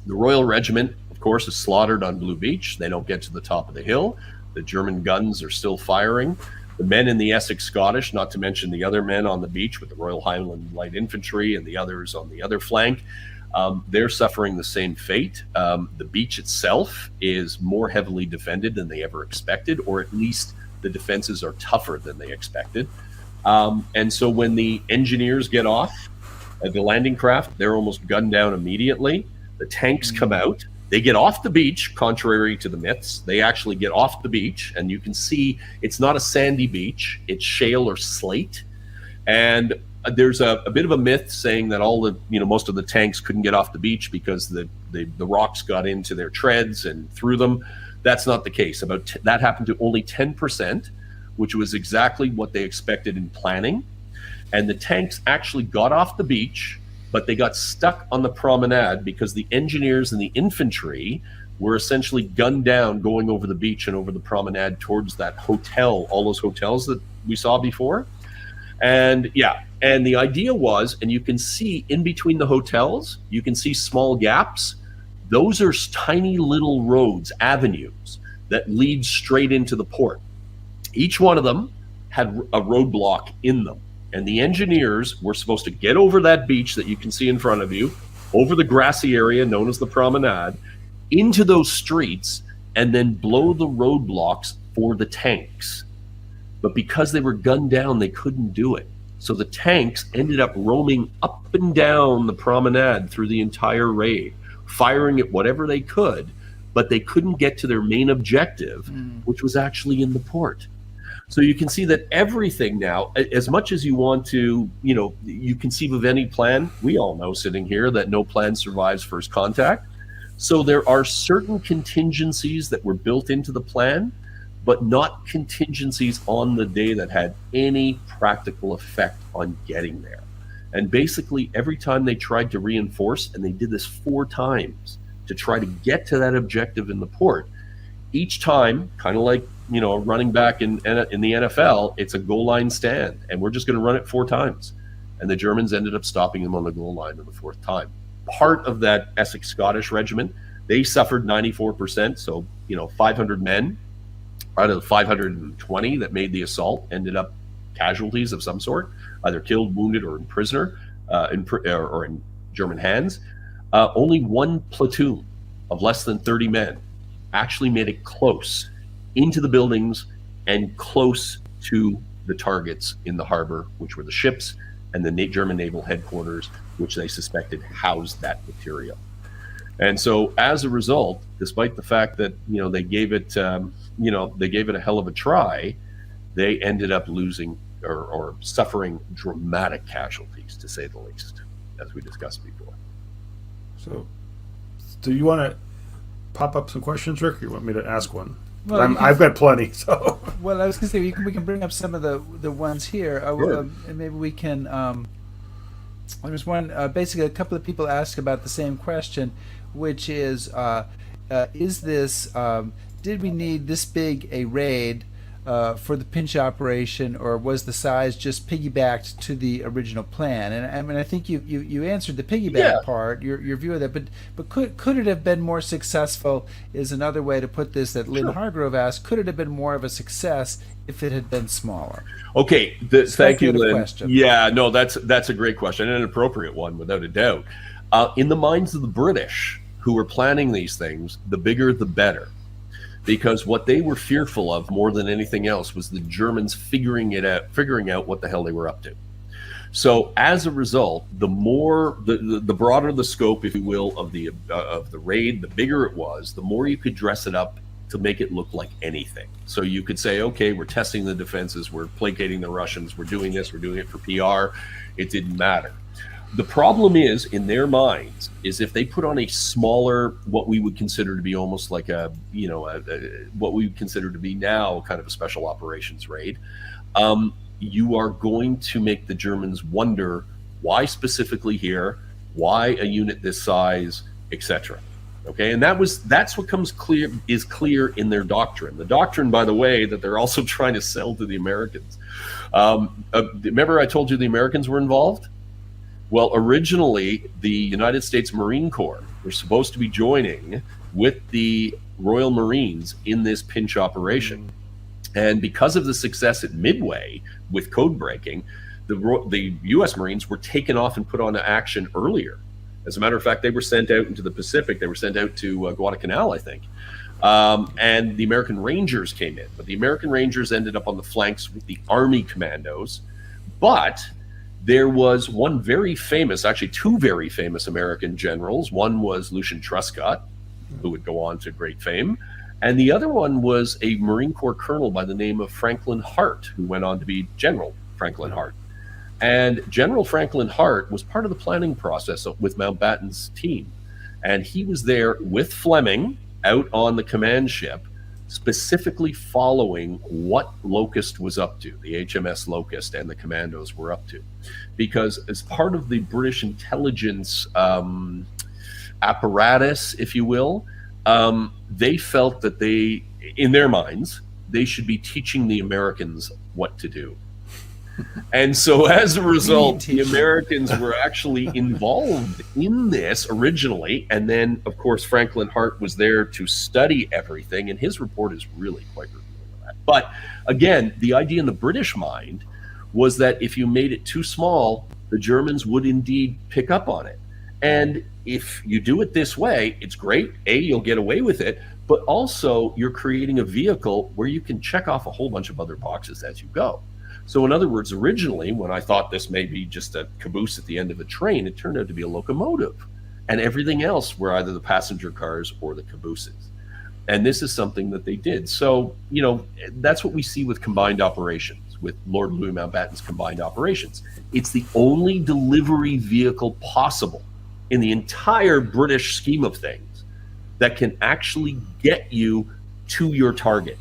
the Royal Regiment, of course, is slaughtered on Blue Beach. They don't get to the top of the hill. The German guns are still firing. The men in the Essex Scottish, not to mention the other men on the beach with the Royal Highland Light Infantry and the others on the other flank, they're suffering the same fate. The beach itself is more heavily defended than they ever expected, or at least the defenses are tougher than they expected. And so when the engineers get off at the landing craft, they're almost gunned down immediately. The tanks come out. They get off the beach, contrary to the myths. They actually get off the beach, and you can see it's not a sandy beach. It's shale or slate. And there's a bit of a myth saying that most of the tanks couldn't get off the beach because the rocks got into their treads and through them. That's not the case. That happened to only 10%, which was exactly what they expected in planning. And the tanks actually got off the beach, but they got stuck on the promenade because the engineers and the infantry were essentially gunned down going over the beach and over the promenade towards that hotel, all those hotels that we saw before. And the idea was, and you can see in between the hotels, you can see small gaps. Those are tiny little roads, avenues that lead straight into the port. Each one of them had a roadblock in them. And the engineers were supposed to get over that beach that you can see in front of you, over the grassy area known as the promenade, into those streets, and then blow the roadblocks for the tanks. But because they were gunned down, they couldn't do it. So the tanks ended up roaming up and down the promenade through the entire raid, firing at whatever they could, but they couldn't get to their main objective, which was actually in the port. So you can see that everything now, as much as you want to, you conceive of any plan, we all know sitting here that no plan survives first contact. So there are certain contingencies that were built into the plan, but not contingencies on the day that had any practical effect on getting there. And basically every time they tried to reinforce, and they did this 4 times to try to get to that objective in the port, each time, kind of like running back in the NFL, it's a goal line stand, and we're just going to run it 4 times. And the Germans ended up stopping them on the goal line on the 4th time. Part of that Essex Scottish regiment, they suffered 94%. So 500 men out of the 520 that made the assault ended up casualties of some sort, either killed, wounded, or in prisoner, or in German hands. Only one platoon of less than 30 men actually made it close into the buildings and close to the targets in the harbor, which were the ships and the German naval headquarters, which they suspected housed that material. And so as a result, despite the fact that they gave it a hell of a try, they ended up losing or suffering dramatic casualties, to say the least, as we discussed before. So do you want to pop up some questions, Rick, or you want me to ask one? Well, I've got plenty. So well, I was going to say we can bring up some of the ones here, and maybe we can. There was one. Basically, a couple of people asked about the same question, which is this? Did we need this big a raid for the pinch operation, or was the size just piggybacked to the original plan? And I mean, I think you answered the piggyback part, your view of that, but could it have been more successful? Is another way to put this that Lynn Hargrove asked. Could it have been more of a success if it had been smaller? Okay, thank you, Lynn. Question. Yeah, no, that's a great question, and an appropriate one, without a doubt. In the minds of the British who were planning these things, the bigger the better. Because what they were fearful of more than anything else was the Germans figuring out what the hell they were up to. So as a result, the broader the scope, if you will, of the raid, the bigger it was, the more you could dress it up to make it look like anything. So you could say, okay, we're testing the defenses, we're placating the Russians, we're doing this, we're doing it for PR. It didn't matter. The problem is, in their minds, is if they put on a smaller, what we would consider to be almost like what we would consider to be now kind of a special operations raid, you are going to make the Germans wonder why specifically here, why a unit this size, etc. Okay, and that's what is clear in their doctrine. The doctrine, by the way, that they're also trying to sell to the Americans. Remember I told you the Americans were involved? Well, originally, the United States Marine Corps were supposed to be joining with the Royal Marines in this pinch operation. And because of the success at Midway with code breaking, the U.S. Marines were taken off and put on action earlier. As a matter of fact, they were sent out into the Pacific. They were sent out to Guadalcanal, I think. And the American Rangers came in. But the American Rangers ended up on the flanks with the Army Commandos. But there was one very famous, actually two very famous American generals. One was Lucian Truscott, who would go on to great fame. And the other one was a Marine Corps colonel by the name of Franklin Hart, who went on to be General Franklin Hart. And General Franklin Hart was part of the planning process with Mountbatten's team. And he was there with Fleming out on the command ship, specifically following what Locust was up to, the HMS Locust and the commandos were up to. Because as part of the British intelligence apparatus, if you will, they felt that in their minds, they should be teaching the Americans what to do. And so as a result, the Americans were actually involved in this originally. And then, of course, Franklin Hart was there to study everything. And his report is really quite revealing of that. But again, the idea in the British mind was that if you made it too small, the Germans would indeed pick up on it. And if you do it this way, it's great. A, you'll get away with it. But also, you're creating a vehicle where you can check off a whole bunch of other boxes as you go. So in other words, originally, when I thought this may be just a caboose at the end of a train, it turned out to be a locomotive. And everything else were either the passenger cars or the cabooses. And this is something that they did. So, that's what we see with combined operations, with Lord Louis Mountbatten's combined operations. It's the only delivery vehicle possible in the entire British scheme of things that can actually get you to your target.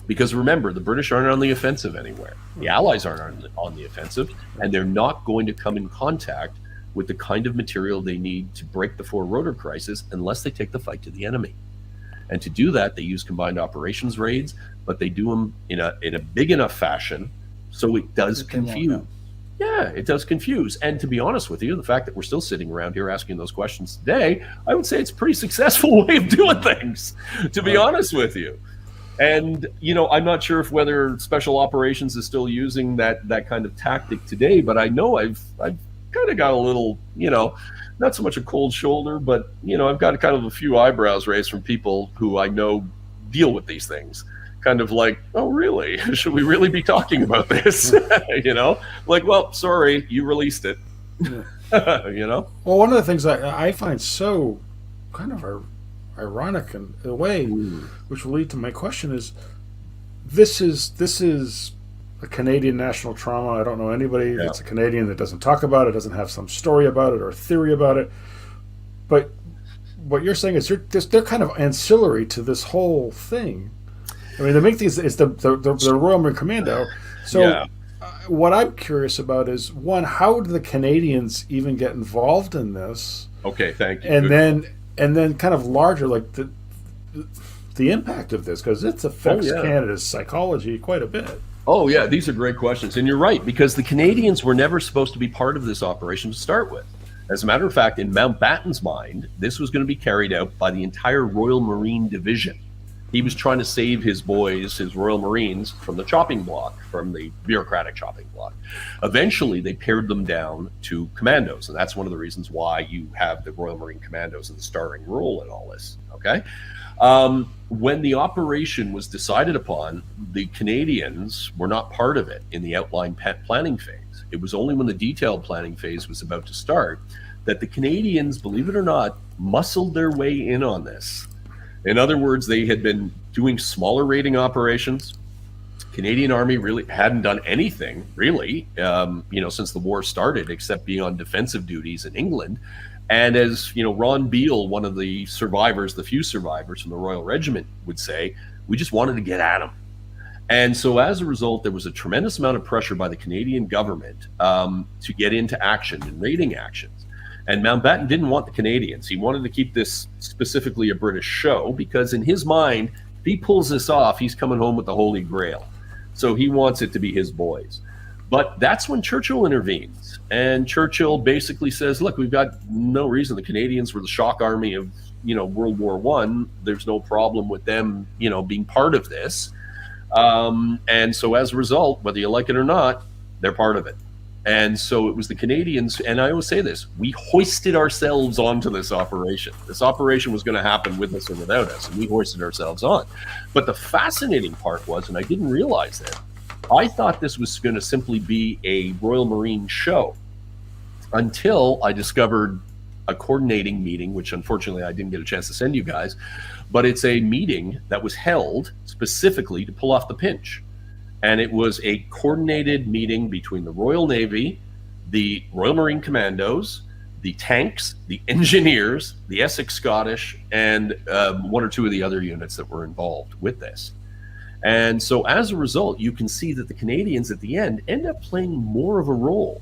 Because remember, the British aren't on the offensive anywhere. The Allies aren't on the offensive, and they're not going to come in contact with the kind of material they need to break the four-rotor crisis unless they take the fight to the enemy. And to do that, they use combined operations raids, but they do them in a big enough fashion so it does confuse. Yeah, it does confuse. And to be honest with you, the fact that we're still sitting around here asking those questions today, I would say it's a pretty successful way of doing things, to be honest with you. And, I'm not sure whether Special Operations is still using that kind of tactic today, but I know I've kind of got a little, not so much a cold shoulder, but, I've got kind of a few eyebrows raised from people who I know deal with these things. Kind of like, oh, really? Should we really be talking about this? Like, well, sorry, you released it. Well, one of the things I find so kind of ironic in a way, which will lead to my question, is this is a Canadian national trauma. I don't know anybody that's a Canadian that doesn't talk about it, doesn't have some story about it or theory about it. But what you're saying is they're kind of ancillary to this whole thing. I mean, they make these, it's the Royal Marine Commando. So what I'm curious about is, one, how do the Canadians even get involved in this? Okay, thank you. And then kind of larger, like the impact of this, because it affects Canada's psychology quite a bit. Oh, yeah, these are great questions. And you're right, because the Canadians were never supposed to be part of this operation to start with. As a matter of fact, in Mountbatten's mind, this was going to be carried out by the entire Royal Marine Division. He was trying to save his boys, his Royal Marines, from the chopping block, from the bureaucratic chopping block. Eventually, they pared them down to commandos, and that's one of the reasons why you have the Royal Marine Commandos in the starring role in all this, okay? When the operation was decided upon, the Canadians were not part of it in the outline planning phase. It was only when the detailed planning phase was about to start that the Canadians, believe it or not, muscled their way in on this. In other words, they had been doing smaller raiding operations. Canadian Army really hadn't done anything, really, since the war started, except being on defensive duties in England. And as Ron Beale, one of the survivors, the few survivors from the Royal Regiment, would say, we just wanted to get at them. And so as a result, there was a tremendous amount of pressure by the Canadian government to get into action and raiding actions. And Mountbatten didn't want the Canadians. He wanted to keep this specifically a British show, because in his mind, if he pulls this off, he's coming home with the Holy Grail. So he wants it to be his boys. But that's when Churchill intervenes. And Churchill basically says, look, we've got no reason. The Canadians were the shock army of, World War I. There's no problem with them, being part of this. And so as a result, whether you like it or not, they're part of it. And so it was the Canadians, and I always say this, we hoisted ourselves onto this operation. This operation was going to happen with us or without us, and we hoisted ourselves on. But the fascinating part was, and I didn't realize that, I thought this was going to simply be a Royal Marine show until I discovered a coordinating meeting, which unfortunately I didn't get a chance to send you guys, but it's a meeting that was held specifically to pull off the pinch. And it was a coordinated meeting between the Royal Navy, the Royal Marine Commandos, the tanks, the engineers, the Essex Scottish, and one or two of the other units that were involved with this. And so as a result, you can see that the Canadians at the end up playing more of a role,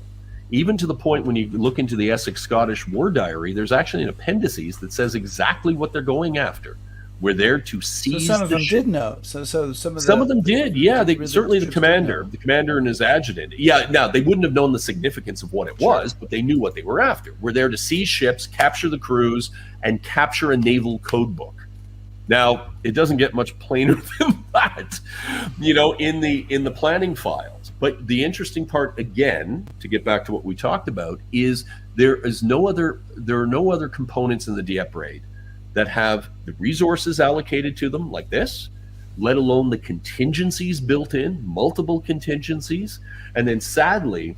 even to the point when you look into the Essex Scottish War Diary, there's actually an appendices that says exactly what they're going after. We're there to seize. So some of them ship. Did know. So some of them did. Yeah, they certainly the commander and his adjutant. Yeah, now they wouldn't have known the significance of what it was, but they knew what they were after. We're there to seize ships, capture the crews, and capture a naval code book. Now, it doesn't get much plainer than that, in the planning files. But the interesting part, again, to get back to what we talked about, is there are no other components in the Dieppe Raid that have the resources allocated to them like this, let alone the contingencies built in, multiple contingencies, and then sadly,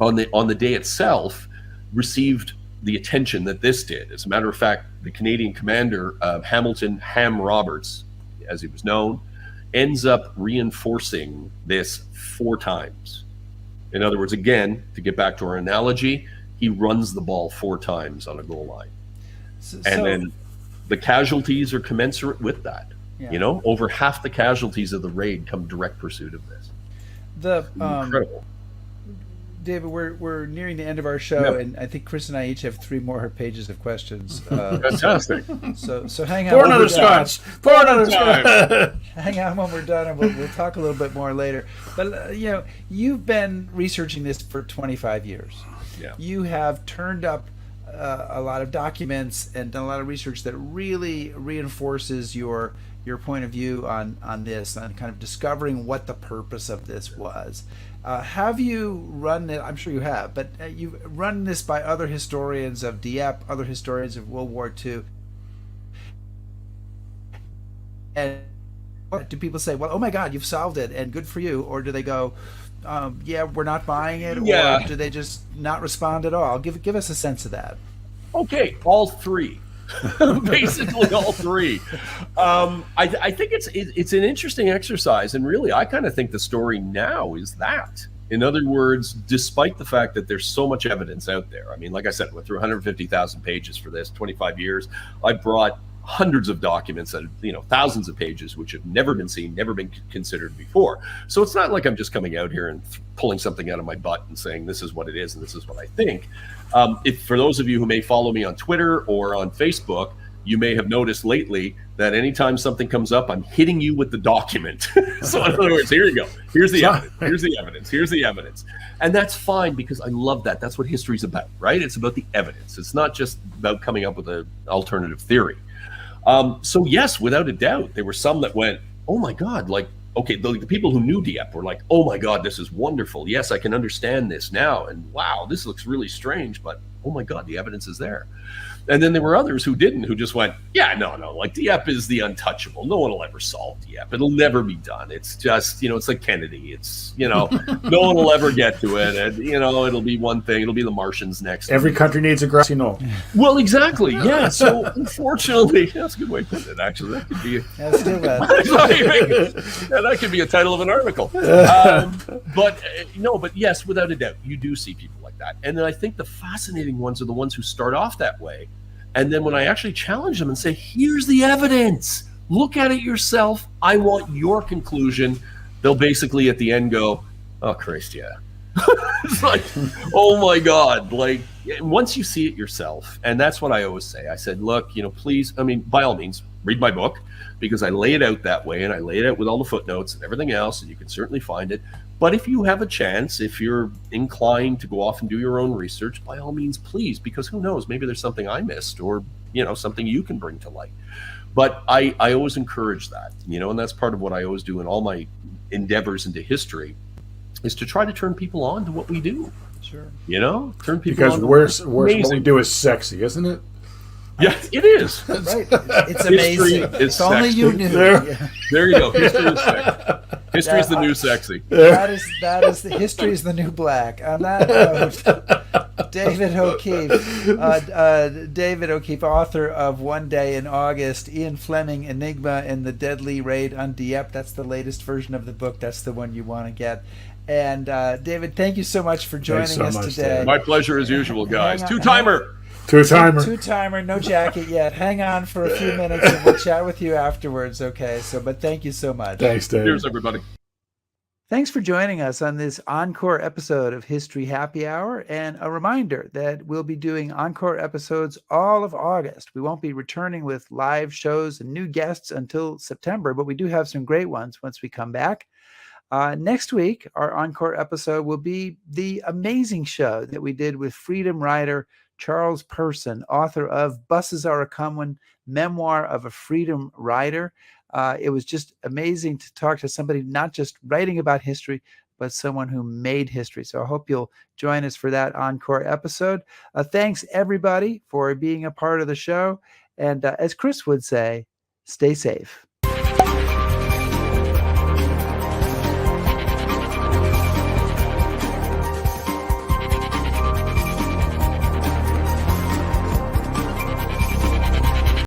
on the day itself, received the attention that this did. As a matter of fact, the Canadian commander, Hamilton Ham Roberts, as he was known, ends up reinforcing this 4 times. In other words, again, to get back to our analogy, he runs the ball 4 times on a goal line. And then the casualties are commensurate with that. Yeah. Over half the casualties of the raid come direct pursuit of this. Incredible. David, we're nearing the end of our show, and I think Chris and I each have 3 more pages of questions. Fantastic. So hang on. Pour another scotch. Pour another scotch. Hang on when we're done, and we'll talk a little bit more later. But you've been researching this for 25 years. Yeah. You have turned up a lot of documents and done a lot of research that really reinforces your point of view on this, on kind of discovering what the purpose of this was. Have you run it? I'm sure you have, but you've run this by other historians of Dieppe, other historians of World War II. And do people say, well, oh my God, you've solved it and good for you? Or do they go, yeah, we're not buying it? Yeah. Or do they just not respond at all? Give us a sense of that. Okay, all 3. Basically all 3. I think it's an interesting exercise, and really I kind of think the story now is that. In other words, despite the fact that there's so much evidence out there, I mean, like I said, I went through 150,000 pages for this, 25 years. I brought hundreds of documents that, thousands of pages, which have never been seen, never been considered before. So it's not like I'm just coming out here and pulling something out of my butt and saying, this is what it is and this is what I think. If for those of you who may follow me on Twitter or on Facebook, you may have noticed lately that anytime something comes up, I'm hitting you with the document. So in other words, here you go. Here's the evidence. Here's the evidence. Here's the evidence. And that's fine, because I love that. That's what history's about, right? It's about the evidence. It's not just about coming up with an alternative theory. So yes, without a doubt, there were some that went, oh my God, like, okay, the people who knew Dieppe were like, oh my God, this is wonderful. Yes, I can understand this now. And wow, this looks really strange, but oh my God, the evidence is there. And then there were others who didn't, who just went, yeah, no, like Dieppe is the untouchable. No one will ever solve Dieppe. It'll never be done. It's just, it's like Kennedy. It's, no one will ever get to it. And, it'll be one thing. It'll be the Martians next. Every country needs a grassy knoll. Well, exactly. Yeah. So unfortunately, that's a good way to put it, actually. That could be that could be a title of an article. But yes, without a doubt, you do see people like that. And then I think the fascinating ones are the ones who start off that way. And then when I actually challenge them and say, here's the evidence, look at it yourself, I want your conclusion, they'll basically at the end go, oh, Christ, yeah. It's like, oh my God. Like, once you see it yourself, and that's what I always say. I said, look, please, by all means, read my book, because I lay it out that way, and I lay it out with all the footnotes and everything else, and you can certainly find it. But if you have a chance, if you're inclined to go off and do your own research, by all means, please, because who knows, maybe there's something I missed, or, something you can bring to light. But I always encourage that, and that's part of what I always do in all my endeavors into history, is to try to turn people on to what we do. Sure. Turn people because on to what we do is sexy, isn't it? Yeah, it is. Right. It's amazing. It's only you knew. There you go. History is sexy. History is the new sexy. That is the history is the new black. On that note, David O'Keefe, author of One Day in August, Ian Fleming, Enigma, and the Deadly Raid on Dieppe. That's the latest version of the book. That's the one you want to get. And David, thank you so much for joining us today. David. My pleasure as usual, guys. Two-timer. Two-timer, no jacket yet. Hang on for a few minutes and we'll chat with you afterwards, okay? But thank you so much. Thanks, Dave. Cheers, everybody. Thanks for joining us on this Encore episode of History Happy Hour, and a reminder that we'll be doing Encore episodes all of August. We won't be returning with live shows and new guests until September, but we do have some great ones once we come back. Next week, our Encore episode will be the amazing show that we did with freedom rider Charles Person, author of Buses Are A-Comin', Memoir of a Freedom Rider. It was just amazing to talk to somebody not just writing about history, but someone who made history. So I hope you'll join us for that Encore episode. Thanks, everybody, for being a part of the show. And as Chris would say, stay safe.